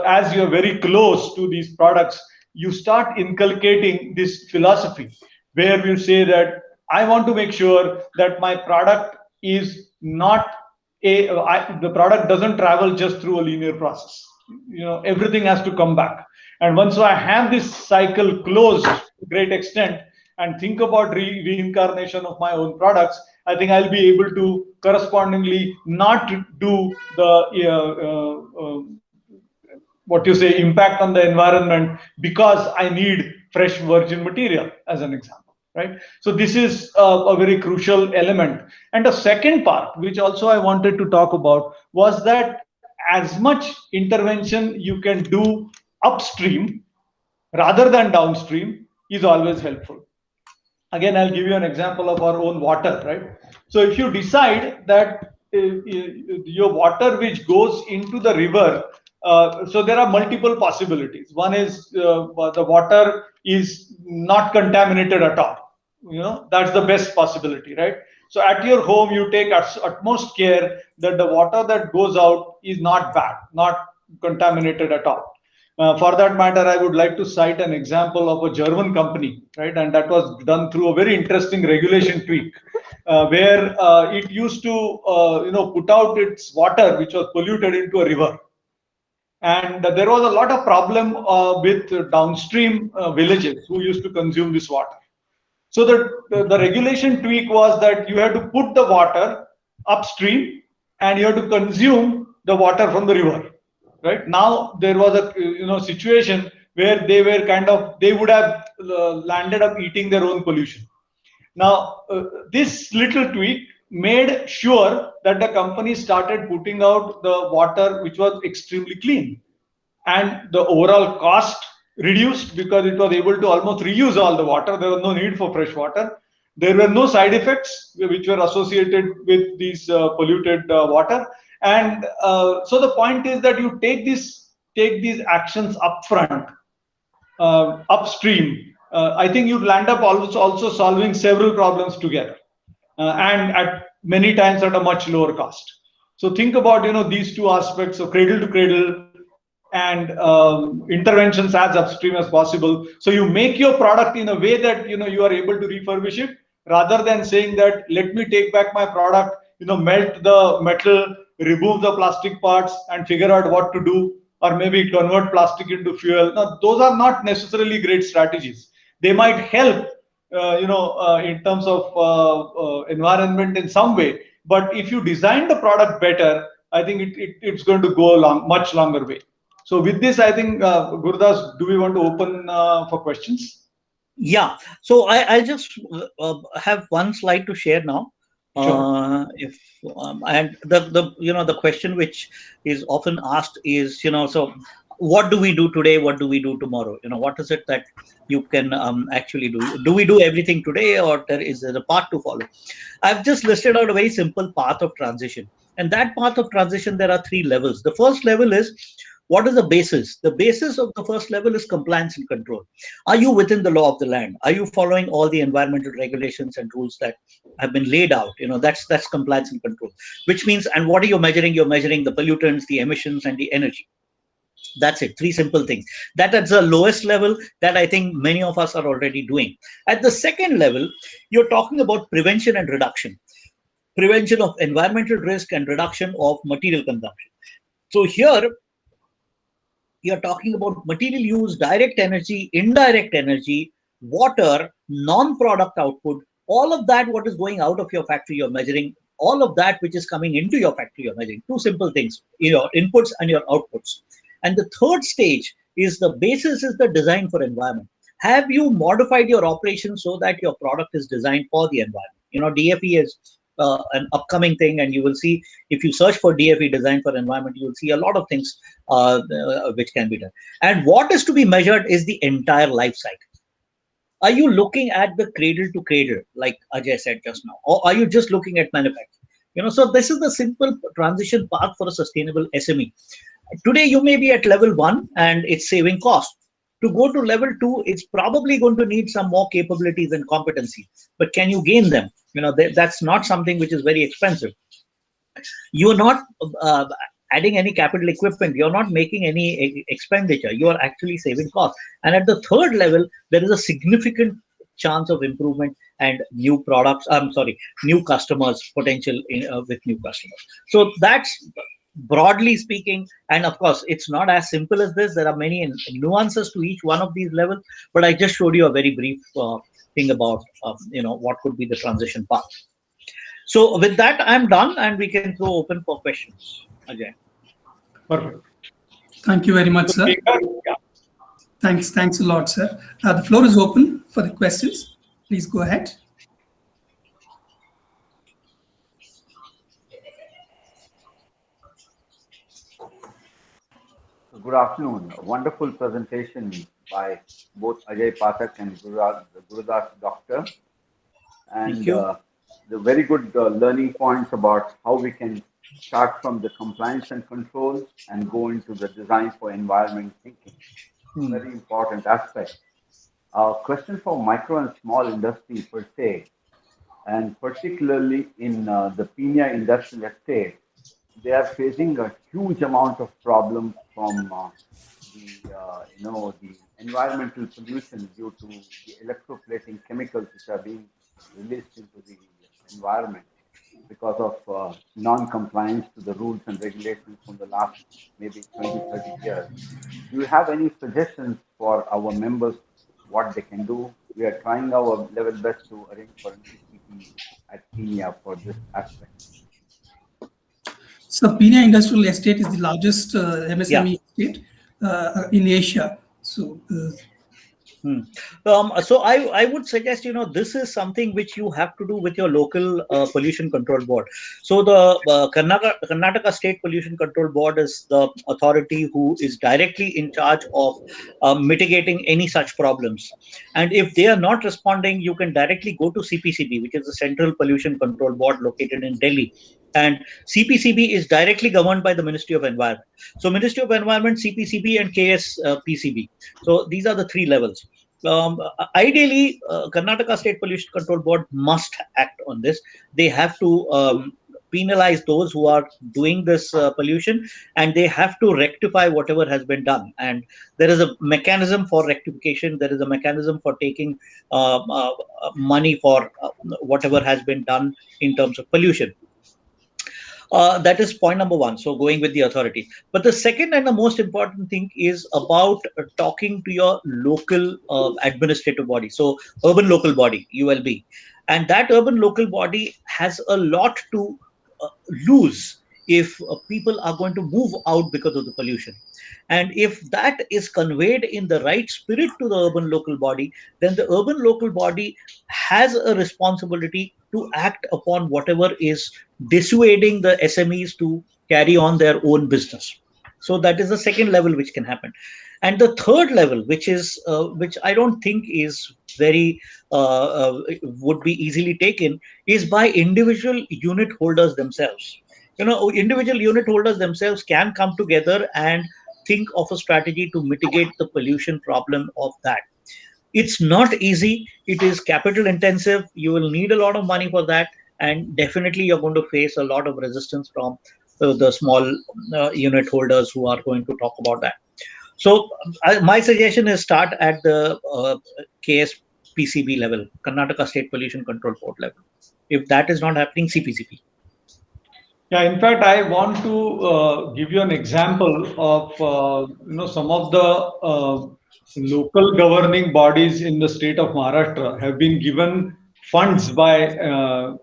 as you are very close to these products, you start inculcating this philosophy where you say that I want to make sure that my product is not the product doesn't travel just through a linear process. Everything has to come back. And once I have this cycle closed to a great extent and think about reincarnation of my own products, I think I'll be able to correspondingly not do the what you say, impact on the environment because I need fresh virgin material, as an example, right? So this is a very crucial element. And the second part, which also I wanted to talk about, was that as much intervention you can do upstream rather than downstream is always helpful. Again, I'll give you an example of our own water, right? So if you decide that your water which goes into the river, so there are multiple possibilities. One is the water is not contaminated at all. That's the best possibility, right? So at your home, you take utmost care that the water that goes out is not bad, not contaminated at all. For that matter, I would like to cite an example of a German company, right? And that was done through a very interesting regulation tweak, where it used to, put out its water, which was polluted, into a river. And there was a lot of problem with downstream villages who used to consume this water. So the regulation tweak was that you had to put the water upstream and you had to consume the water from the river. Right now, there was a situation where they would have landed up eating their own pollution. Now, this little tweak made sure that the company started putting out the water which was extremely clean, and the overall cost reduced because it was able to almost reuse all the water. There was no need for fresh water. There were no side effects which were associated with these polluted water. And so the point is that you take these actions upfront, upstream. I think you'd land up also solving several problems together, and at many times at a much lower cost. So think about these two aspects of cradle to cradle and interventions as upstream as possible. So you make your product in a way that you are able to refurbish it, rather than saying that let me take back my product, melt the metal, remove the plastic parts, and figure out what to do, or maybe convert plastic into fuel. Now, those are not necessarily great strategies. They might help, in terms of environment in some way. But if you design the product better, I think it's going to go a much longer way. So with this, I think, Gurudas, do we want to open for questions? Yeah. So I just have one slide to share now. Sure. And the question which is often asked is, so what do we do today? What do we do tomorrow? What is it that you can actually do? Do we do everything today, or is there a path to follow? I've just listed out a very simple path of transition. And that path of transition, there are 3 levels. The first level is, what is the basis? The basis of the first level is compliance and control. Are you within the law of the land? Are you following all the environmental regulations and rules that have been laid out? That's compliance and control, which means, and what are you measuring? You're measuring the pollutants, the emissions, and the energy. That's it. 3 simple things. That's the lowest level that I think many of us are already doing. At the second level, you're talking about prevention and reduction. Prevention of environmental risk and reduction of material consumption. So here, you're talking about material use, direct energy, indirect energy, water, non-product output, all of that, what is going out of your factory, you're measuring. All of that which is coming into your factory, you're measuring. 2 simple things, your inputs and your outputs. And the third stage is the basis is the design for environment. Have you modified your operation so that your product is designed for the environment? DFE is an upcoming thing, and you will see, if you search for DFE, design for environment, you will see a lot of things which can be done. And what is to be measured is the entire life cycle. Are you looking at the cradle to cradle, like Ajay said just now, or are you just looking at manufacturing? So this is the simple transition path for a sustainable SME. Today, you may be at level 1 and it's saving cost. To go to level 2, it's probably going to need some more capabilities and competency. But can you gain them? That's not something which is very expensive. You're not adding any capital equipment. You're not making any expenditure. You are actually saving costs. And at the third level, there is a significant chance of improvement and new products. New customers, potential with new customers. So that's broadly speaking, and of course, it's not as simple as this. There are many nuances to each one of these levels, but I just showed you a very brief thing about, what could be the transition path. So with that, I'm done, and we can throw open for questions. Ajay. Perfect. Thank you very much, sir. Thanks a lot, sir. The floor is open for the questions. Please go ahead. Good afternoon. A wonderful presentation by both Ajay Phatak and Gurudas Doctor. And the very good learning points about how we can start from the compliance and controls and go into the design for environment thinking. Very important aspect. Question for micro and small industry per se, and particularly in the Pina industrial estate, they are facing a huge amount of problems from the environmental pollution due to the electroplating chemicals which are being released into the environment because of non-compliance to the rules and regulations from the last maybe 20, 30 years. Do you have any suggestions for our members what they can do? We are trying our level best to arrange for an ECP at Kenya for this aspect. So Pina Industrial Estate is the largest MSME estate in Asia. So So I would suggest, this is something which you have to do with your local pollution control board. So the Karnataka State Pollution Control Board is the authority who is directly in charge of mitigating any such problems. And if they are not responding, you can directly go to CPCB, which is the Central Pollution Control Board located in Delhi. And CPCB is directly governed by the Ministry of Environment. So Ministry of Environment, CPCB, and KSPCB. So these are the three levels. Ideally, Karnataka State Pollution Control Board must act on this. They have to penalize those who are doing this pollution, and they have to rectify whatever has been done. And there is a mechanism for rectification. There is a mechanism for taking money for whatever has been done in terms of pollution. That is point number one. So going with the authority. But the second and the most important thing is about talking to your local administrative body. So urban local body, ULB. And that urban local body has a lot to lose if people are going to move out because of the pollution. And if that is conveyed in the right spirit to the urban local body, then the urban local body has a responsibility to act upon whatever is dissuading the SMEs to carry on their own business. So that is the second level which can happen. And the third level, which I don't think is very would be easily taken, is by individual unit holders themselves. Individual unit holders themselves can come together and think of a strategy to mitigate the pollution problem of that. It's not easy. It is capital intensive. You will need a lot of money for that. And definitely you're going to face a lot of resistance from the small unit holders who are going to talk about that. So my suggestion is start at the KSPCB level, Karnataka State Pollution Control Board level. If that is not happening, CPCB. Yeah, in fact, I want to give you an example of some of the local governing bodies in the state of Maharashtra have been given funds by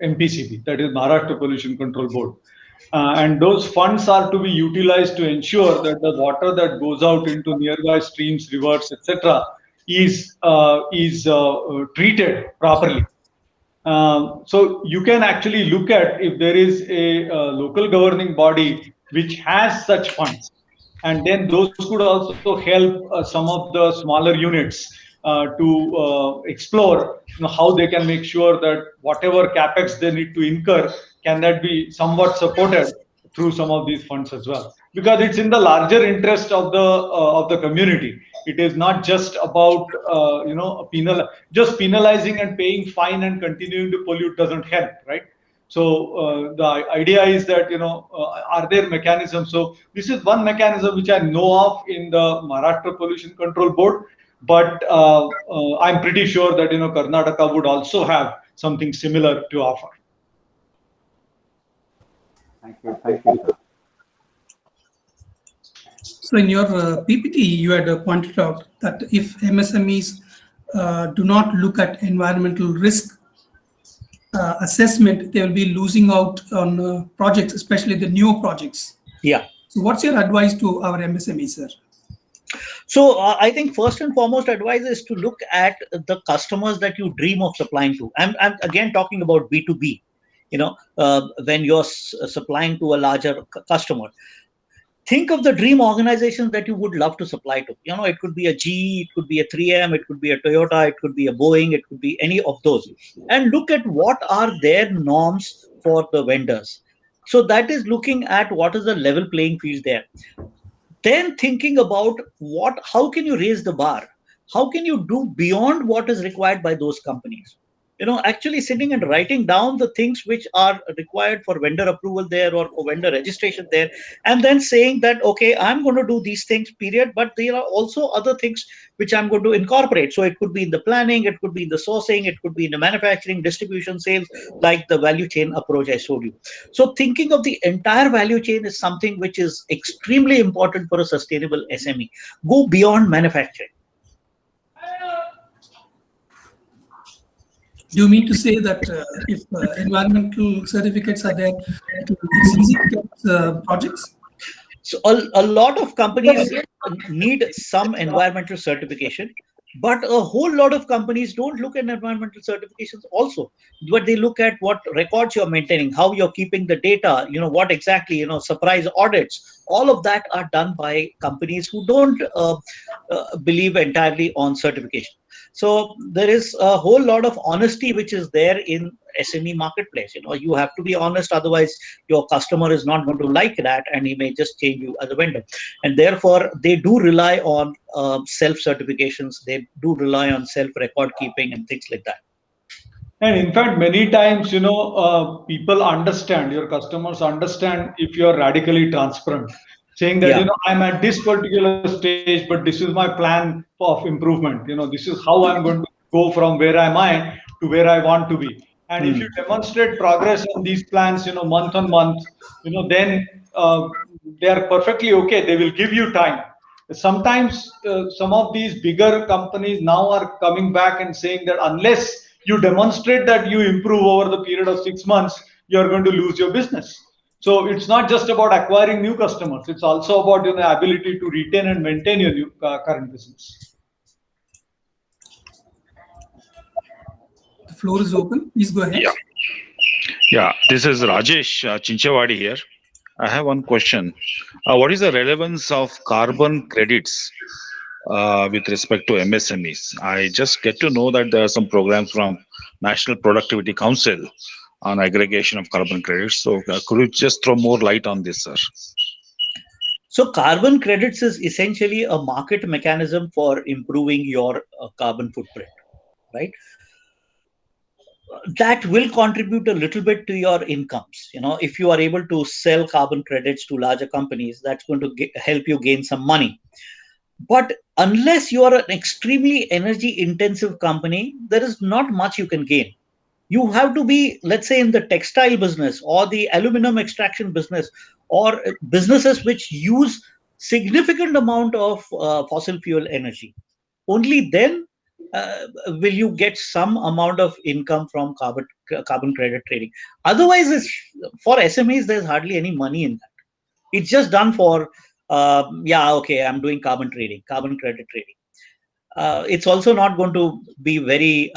MPCB, that is Maharashtra Pollution Control Board. And those funds are to be utilized to ensure that the water that goes out into nearby streams, rivers, etc., is treated properly. So you can actually look at if there is a local governing body which has such funds, and then those could also help some of the smaller units to explore how they can make sure that whatever capex they need to incur, can that be somewhat supported through some of these funds as well, because it's in the larger interest of the community. It is not just about just penalizing and paying fine and continuing to pollute doesn't help, right? So the idea is that are there mechanisms? So this is one mechanism which I know of in the Maharashtra Pollution Control Board, but I'm pretty sure that Karnataka would also have something similar to offer. Thank you, sir. So in your PPT, you had pointed out that if MSMEs do not look at environmental risk assessment, they will be losing out on projects, especially the newer projects. Yeah. So what's your advice to our MSME, sir? So I think first and foremost advice is to look at the customers that you dream of supplying to. I'm again talking about B2B, when you're supplying to a larger customer. Think of the dream organizations that you would love to supply to. It could be a GE, it could be a 3M, it could be a Toyota, it could be a Boeing, it could be any of those. And look at what are their norms for the vendors. So that is looking at what is the level playing field there. Then thinking about how can you raise the bar? How can you do beyond what is required by those companies? Actually sitting and writing down the things which are required for vendor approval there or vendor registration there, and then saying that, okay, I'm going to do these things, period, but there are also other things which I'm going to incorporate. So it could be in the planning, it could be in the sourcing, it could be in the manufacturing, distribution, sales, like the value chain approach I showed you. So thinking of the entire value chain is something which is extremely important for a sustainable SME. Go beyond manufacturing. Do you mean to say that if environmental certificates are there, it's easy to get projects? So a lot of companies need some environmental certification, but a whole lot of companies don't look at environmental certifications also. But they look at what records you're maintaining, how you're keeping the data, what exactly, surprise audits. All of that are done by companies who don't believe entirely on certification. So there is a whole lot of honesty which is there in SME marketplace. You have to be honest, otherwise your customer is not going to like that and he may just change you as a vendor. And therefore they do rely on self-certifications, they do rely on self-record keeping and things like that. And in fact, many times, people understand, your customers understand if you're radically transparent, saying that, I'm at this particular stage, but this is my plan of improvement. This is how I'm going to go from where am I to where I want to be. And if you demonstrate progress on these plans, month on month, then they are perfectly okay. They will give you time. Sometimes some of these bigger companies now are coming back and saying that unless you demonstrate that you improve over the period of 6 months, you're going to lose your business. So it's not just about acquiring new customers. It's also about the ability to retain and maintain your new, current business. The floor is open. Please go ahead. Yeah. This is Rajesh Chinchawadi here. I have one question. What is the relevance of carbon credits with respect to MSMEs? I just get to know that there are some programs from National Productivity Council on aggregation of carbon credits. So could you just throw more light on this, sir? So carbon credits is essentially a market mechanism for improving your carbon footprint, right? That will contribute a little bit to your incomes. If you are able to sell carbon credits to larger companies, that's going to help you gain some money. But unless you are an extremely energy intensive company, there is not much you can gain. You have to be, let's say, in the textile business or the aluminum extraction business or businesses which use significant amount of fossil fuel energy. Only then will you get some amount of income from carbon credit trading. Otherwise, for SMEs, there's hardly any money in that. It's just done for, okay, I'm doing carbon credit trading. It's also not going to be very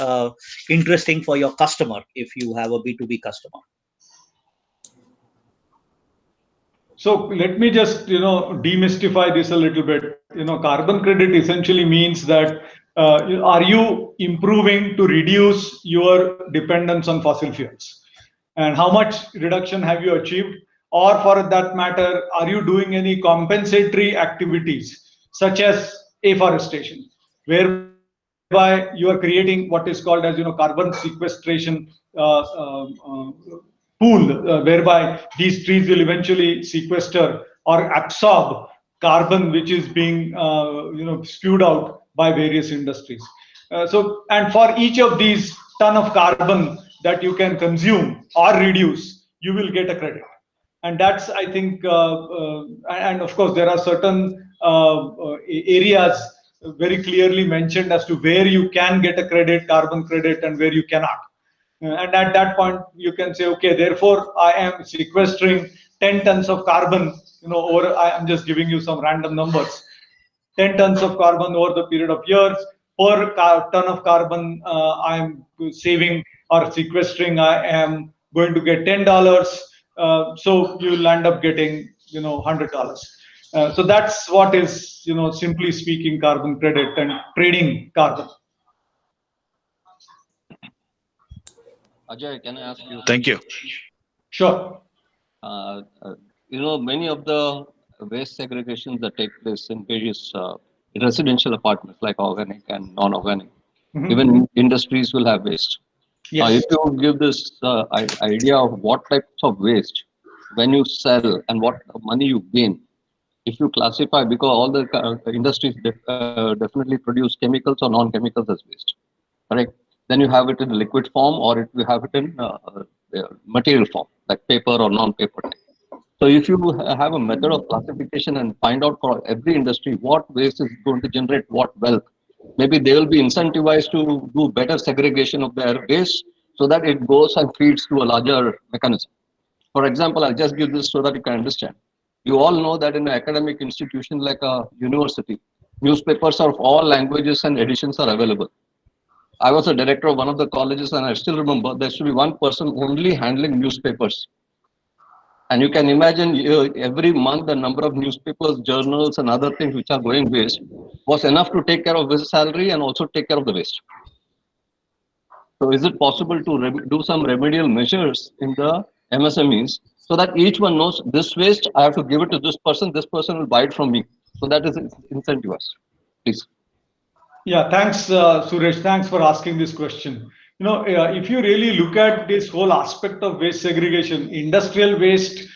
interesting for your customer if you have a B2B customer. So let me just, demystify this a little bit. Carbon credit essentially means that are you improving to reduce your dependence on fossil fuels? And how much reduction have you achieved? Or for that matter, are you doing any compensatory activities such as afforestation, whereby you are creating what is called as, carbon sequestration pool, whereby these trees will eventually sequester or absorb carbon which is being spewed out by various industries. And for each of these ton of carbon that you can consume or reduce, you will get a credit. And that's, I think, and of course there are certain areas very clearly mentioned as to where you can get a carbon credit, and where you cannot. And at that point, you can say, okay, therefore, I am sequestering 10 tons of carbon I'm just giving you some random numbers. 10 tons of carbon over the period of years. Per ton of carbon I'm saving or sequestering, I am going to get $10. So you'll end up getting $100. So that's what is simply speaking carbon credit and trading carbon. Ajay, can I ask you? Thank you. Sure. Many of the waste segregations that take place in various residential apartments, like organic and non-organic, even industries will have waste. Yes. If you give this idea of what types of waste, when you sell and what money you gain, if you classify, because all the industries definitely produce chemicals or non-chemicals as waste, correct? Then you have it in liquid form, or you have it in material form, like paper or non-paper. So if you have a method of classification and find out for every industry what waste is going to generate what wealth, maybe they will be incentivized to do better segregation of their waste so that it goes and feeds to a larger mechanism. For example, I'll just give this so that you can understand. You all know that in an academic institution like a university, newspapers of all languages and editions are available. I was a director of one of the colleges, and I still remember there should be one person only handling newspapers. And you can imagine every month the number of newspapers, journals, and other things which are going waste was enough to take care of his salary and also take care of the waste. So is it possible to do some remedial measures in the MSMEs so that each one knows this waste, I have to give it to this person will buy it from me. So that is incentivized. Please. Yeah, thanks, Suresh. Thanks for asking this question. If you really look at this whole aspect of waste segregation, industrial waste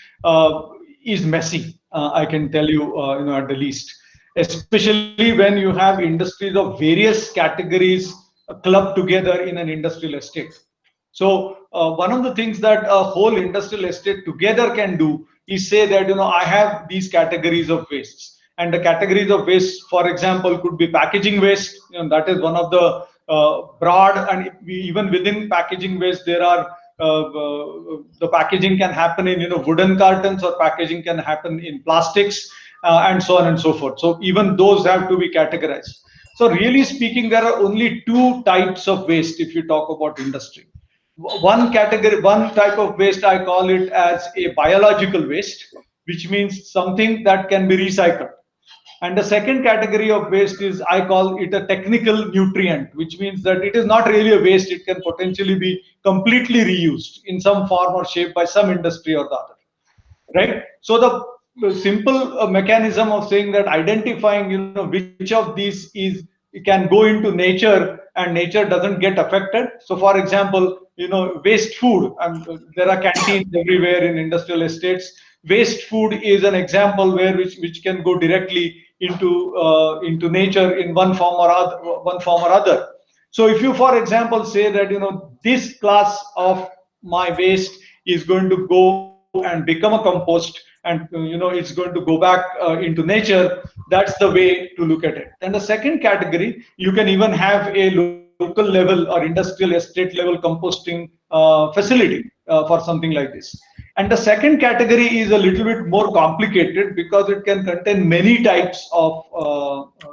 is messy. I can tell you, at the least, especially when you have industries of various categories clubbed together in an industrial estate. So one of the things that a whole industrial estate together can do is say that I have these categories of wastes. And the categories of waste, for example, could be packaging waste. That is one of the broad, and even within packaging waste, there are the packaging can happen in wooden cartons, or packaging can happen in plastics, and so on and so forth. So even those have to be categorized. So really speaking, there are only two types of waste if you talk about industry. One type of waste, I call it as a biological waste, which means something that can be recycled. And the second category of waste is, I call it a technical nutrient, which means that it is not really a waste. It can potentially be completely reused in some form or shape by some industry or the other, right? So the simple mechanism of saying that, identifying which of these can go into nature and nature doesn't get affected. So for example, waste food, and there are canteens everywhere in industrial estates. Waste food is an example where which can go directly into nature in one form or other. So if you, for example, say that this class of my waste is going to go and become a compost, and it's going to go back into nature, that's the way to look at it. And the second category, you can even have a local level or industrial estate level composting facility for something like this. And the second category is a little bit more complicated because it can contain many types of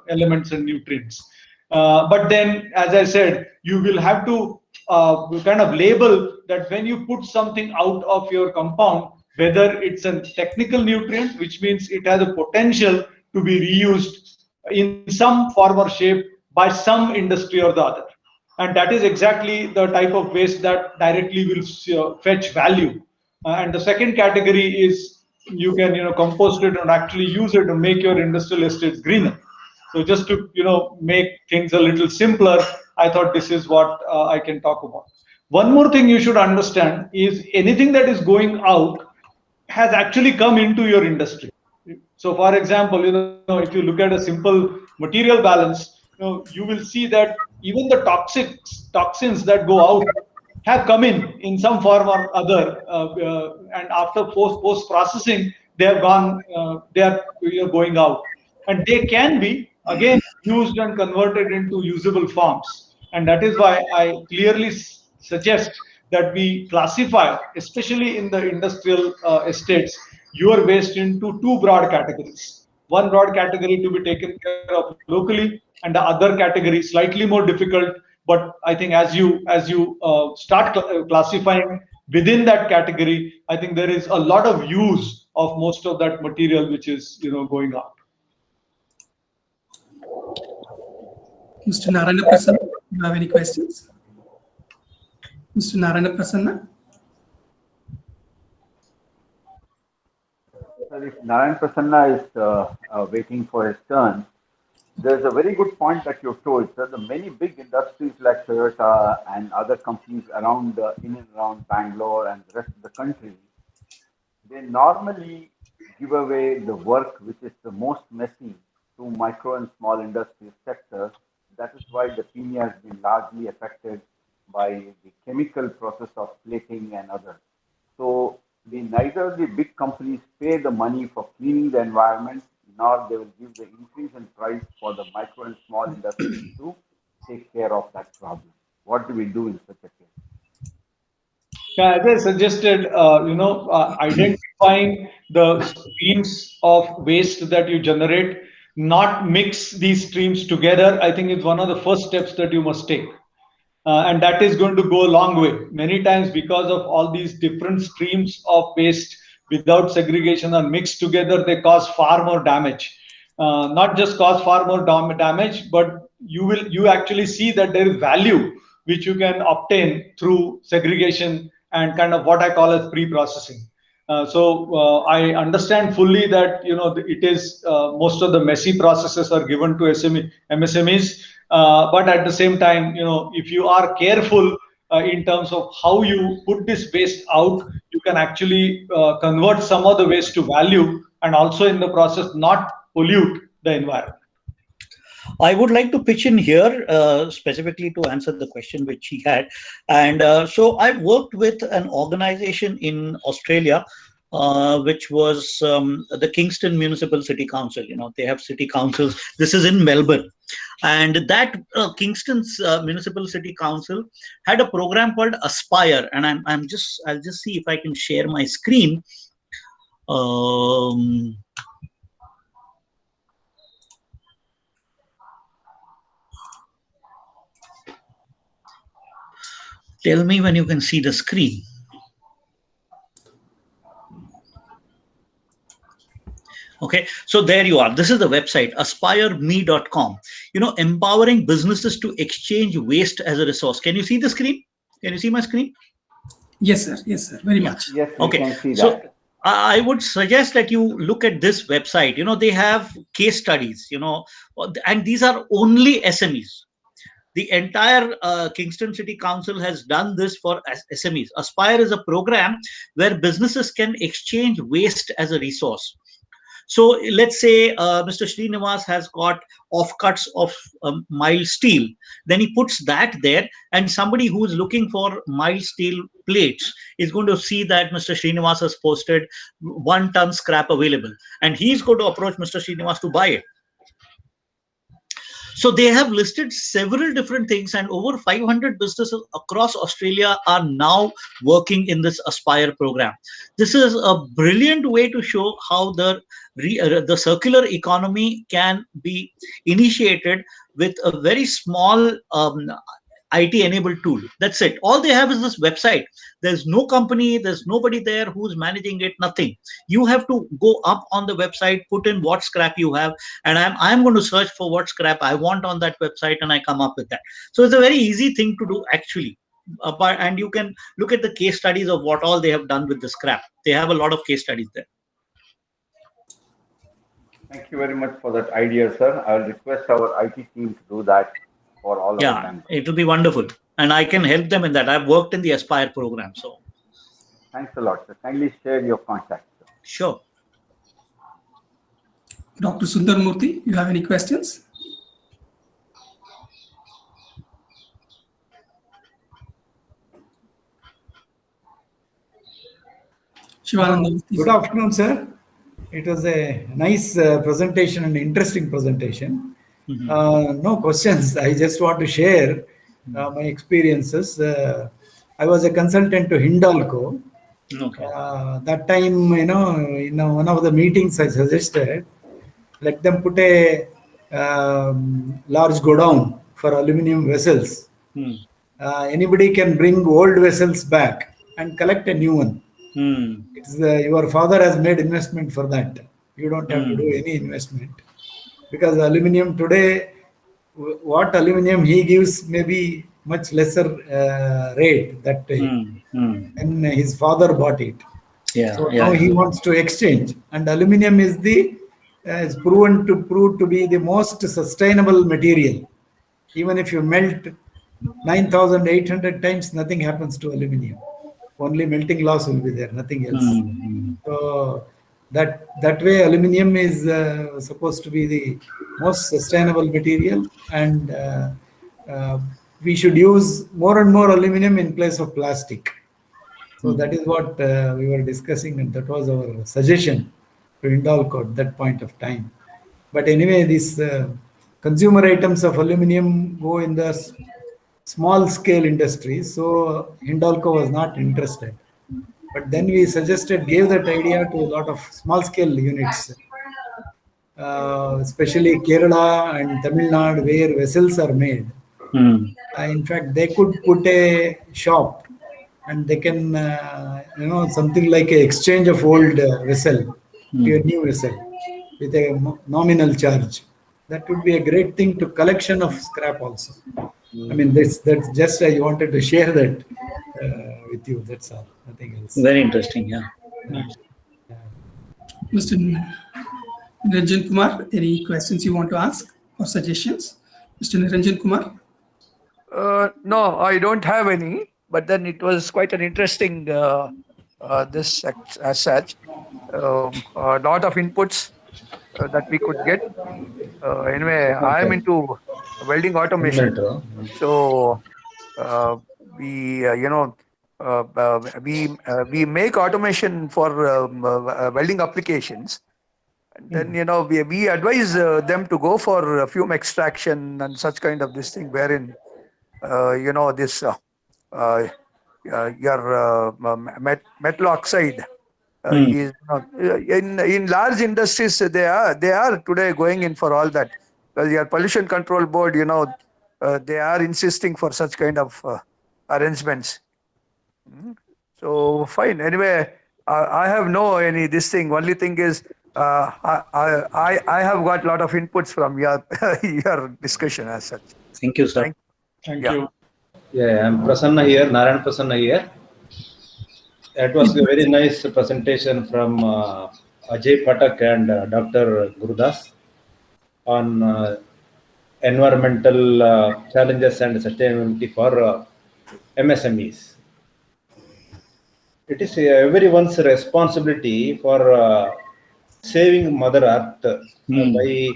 elements and nutrients. But then, as I said, you will have to kind of label that when you put something out of your compound, whether it's a technical nutrient, which means it has a potential to be reused in some form or shape by some industry or the other. And that is exactly the type of waste that directly will fetch value. And the second category is, you can compost it and actually use it to make your industrial estates greener. So just to make things a little simpler, I thought this is what I can talk about. One more thing you should understand is, anything that is going out has actually come into your industry. So for example, if you look at a simple material balance, you will see that even the toxins that go out have come in some form or other, and after post processing, they have gone, they are going out, and they can be again used and converted into usable forms. And that is why I clearly suggest that we classify, especially in the industrial estates, your waste into two broad categories. One broad category to be taken care of locally, and the other category slightly more difficult. But I think as you start classifying within that category, I think there is a lot of use of most of that material which is going out. Mr. Narayana Prasanna, do you have any questions? Mr. Narayana Prasanna? Sir, if Narayan Prasanna is waiting for his turn, there's a very good point that you've told, sir. The many big industries like Toyota and other companies around, in and around Bangalore and the rest of the country, they normally give away the work which is the most messy to micro and small industry sector. That is why the PME has been largely affected by the chemical process of plating and others. So neither the big companies pay the money for cleaning the environment, nor they will give the increase in price for the micro and small industries to take care of that problem. What do we do in such a case? Yeah, as I suggested, identifying the streams of waste that you generate, not mix these streams together, I think is one of the first steps that you must take. And that is going to go a long way. Many times, because of all these different streams of waste without segregation or mixed together, they cause far more damage. Not just cause far more damage, but you actually see that there is value which you can obtain through segregation and kind of what I call as pre-processing. I understand fully that it is most of the messy processes are given to MSMEs, but at the same time, if you are careful in terms of how you put this waste out, you can actually convert some of the waste to value and also in the process not pollute the environment. I would like to pitch in here specifically to answer the question which he had. And so I've worked with an organization in Australia, which was the Kingston Municipal City Council. They have city councils. This is in Melbourne. And that Kingston's Municipal City Council had a program called Aspire. And I'll just see if I can share my screen. Tell me when you can see the screen. Okay, so there you are. This is the website, aspireme.com. Empowering businesses to exchange waste as a resource. Can you see the screen? Can you see my screen? Yes, sir. Yes, sir. Very much. Yes, we can see that. So I would suggest that you look at this website. They have case studies, and these are only SMEs. The entire Kingston City Council has done this for SMEs. Aspire is a program where businesses can exchange waste as a resource. So let's say Mr. Srinivas has got offcuts of mild steel. Then he puts that there, and somebody who is looking for mild steel plates is going to see that Mr. Srinivas has posted 1 ton scrap available, and he's going to approach Mr. Srinivas to buy it. So they have listed several different things, and over 500 businesses across Australia are now working in this Aspire program. This is a brilliant way to show how the circular economy can be initiated with a very small IT-enabled tool. That's it. All they have is this website. There's no company, there's nobody there who's managing it, nothing. You have to go up on the website, put in what scrap you have, and I'm going to search for what scrap I want on that website, and I come up with that. So it's a very easy thing to do, actually. And you can look at the case studies of what all they have done with the scrap. They have a lot of case studies there. Thank you very much for that idea, sir. I'll request our IT team to do that for all of them. Yeah, it will be wonderful. And I can help them in that. I've worked in the Aspire program. So thanks a lot, sir. Kindly share your contact, sir. Sure. Dr. Sundarmurthy, you have any questions? Shivananda. Good afternoon, sir. It was a nice presentation and interesting presentation. No questions. I just want to share my experiences. I was a consultant to Hindalco, Okay. That time, in one of the meetings, I suggested let them put a large godown for aluminum vessels. Anybody can bring old vessels back and collect a new one. It's your father has made investment for that. You don't have to do any investment, because aluminum today, what aluminum he gives may be much lesser rate that when his father bought it. So now he wants to exchange, and aluminum is proven to be the most sustainable material. Even if you melt 9,800 times, nothing happens to aluminum. Only melting loss will be there, nothing else. So that way, aluminum is supposed to be the most sustainable material, and we should use more and more aluminum in place of plastic. So that is what we were discussing, and that was our suggestion to Hindalco at that point of time. But anyway, these consumer items of aluminum go in the small scale industries, so Hindalco was not interested. But then we gave that idea to a lot of small scale units, especially Kerala and Tamil Nadu, where vessels are made. In fact, they could put a shop, and they can, something like an exchange of old vessel to a new vessel with a nominal charge. That would be a great thing to collection of scrap also. I mean, that's just I wanted to share that with you. That's all. Nothing else. Very interesting. Yeah. Mr. Niranjan Kumar, any questions you want to ask or suggestions? Mr. Niranjan Kumar? No, I don't have any. But then it was quite an interesting this as such. A lot of inputs that we could get. Anyway, I am into welding automation. So we we make automation for welding applications. And then we advise them to go for fume extraction and such kind of this thing, wherein this your metal oxide is in large industries. They are today going in for all that, because your pollution control board, they are insisting for such kind of arrangements. So fine. Anyway, I have no any this thing. Only thing is, I have got a lot of inputs from your your discussion as such. Thank you, sir. Thank you. Yeah, I'm Prasanna here, Narayan Prasanna here. That was a very nice presentation from Ajay Phatak and Dr. Gurudas on environmental challenges and sustainability for MSMEs. It is everyone's responsibility for saving Mother Earth by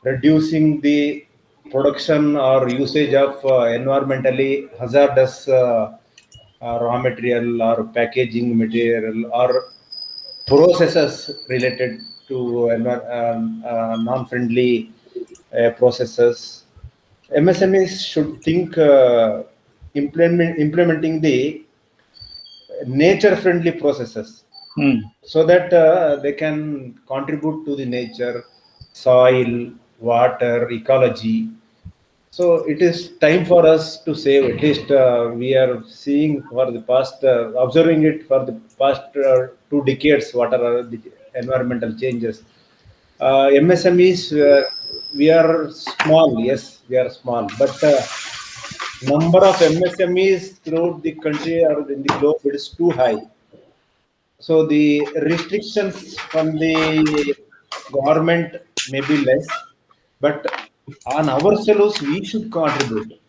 reducing the production or usage of environmentally hazardous raw material or packaging material or processes related to non-friendly processes. MSMEs should think implementing the nature-friendly processes so that they can contribute to the nature, soil, water, ecology. So it is time for us to save. At least we are seeing for the past, observing it for the past 2 decades, what are the environmental changes. MSMEs, we are small, yes, we are small, but number of MSMEs throughout the country or in the globe, it is too high. So the restrictions from the government may be less, but on ourselves we should contribute.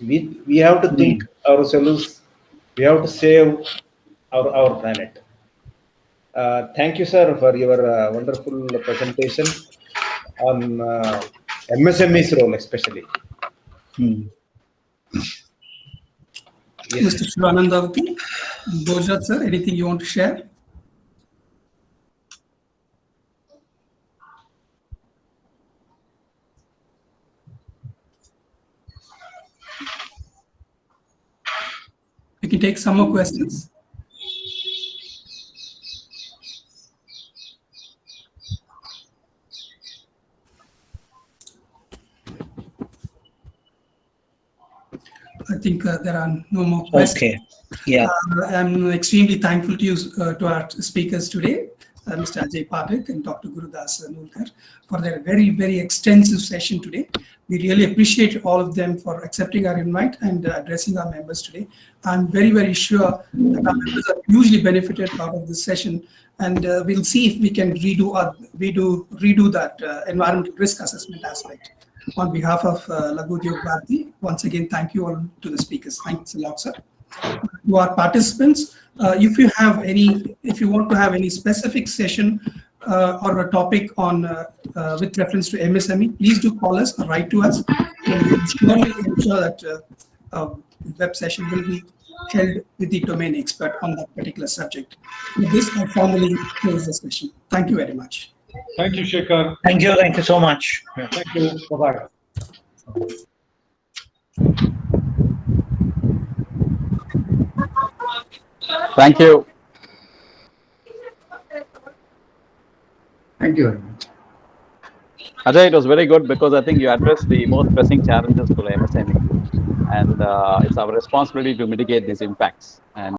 We have to think ourselves. We have to save our planet. Thank you, sir, for your wonderful presentation on MSME's role, especially. Mr. Shivanandavati, Bojat, sir, anything you want to share? We can take some more questions. think there are no more questions. Okay. Yeah. I'm extremely thankful to you, to our speakers today, Mr. Ajay Phatak and Dr. Gurudas Nulkar, for their very, very extensive session today. We really appreciate all of them for accepting our invite and addressing our members today. I'm very, very sure that our members are hugely benefited out of this session, and we'll see if we can redo that environmental risk assessment aspect. On behalf of Laghu Udyog Bharati, once again, thank you all to the speakers. Thanks a lot, sir. To our participants, if you want to have any specific session or a topic on with reference to MSME, please do call us or write to us, and we will surely ensure that web session will be held with the domain expert on that particular subject. With this, I formally close the session. Thank you very much. Thank you, Shekhar. Thank you so much. Thank you. Bye-bye. Thank you. Thank you very much. Ajay, it was very good because I think you addressed the most pressing challenges for the MSME, and it's our responsibility to mitigate these impacts. And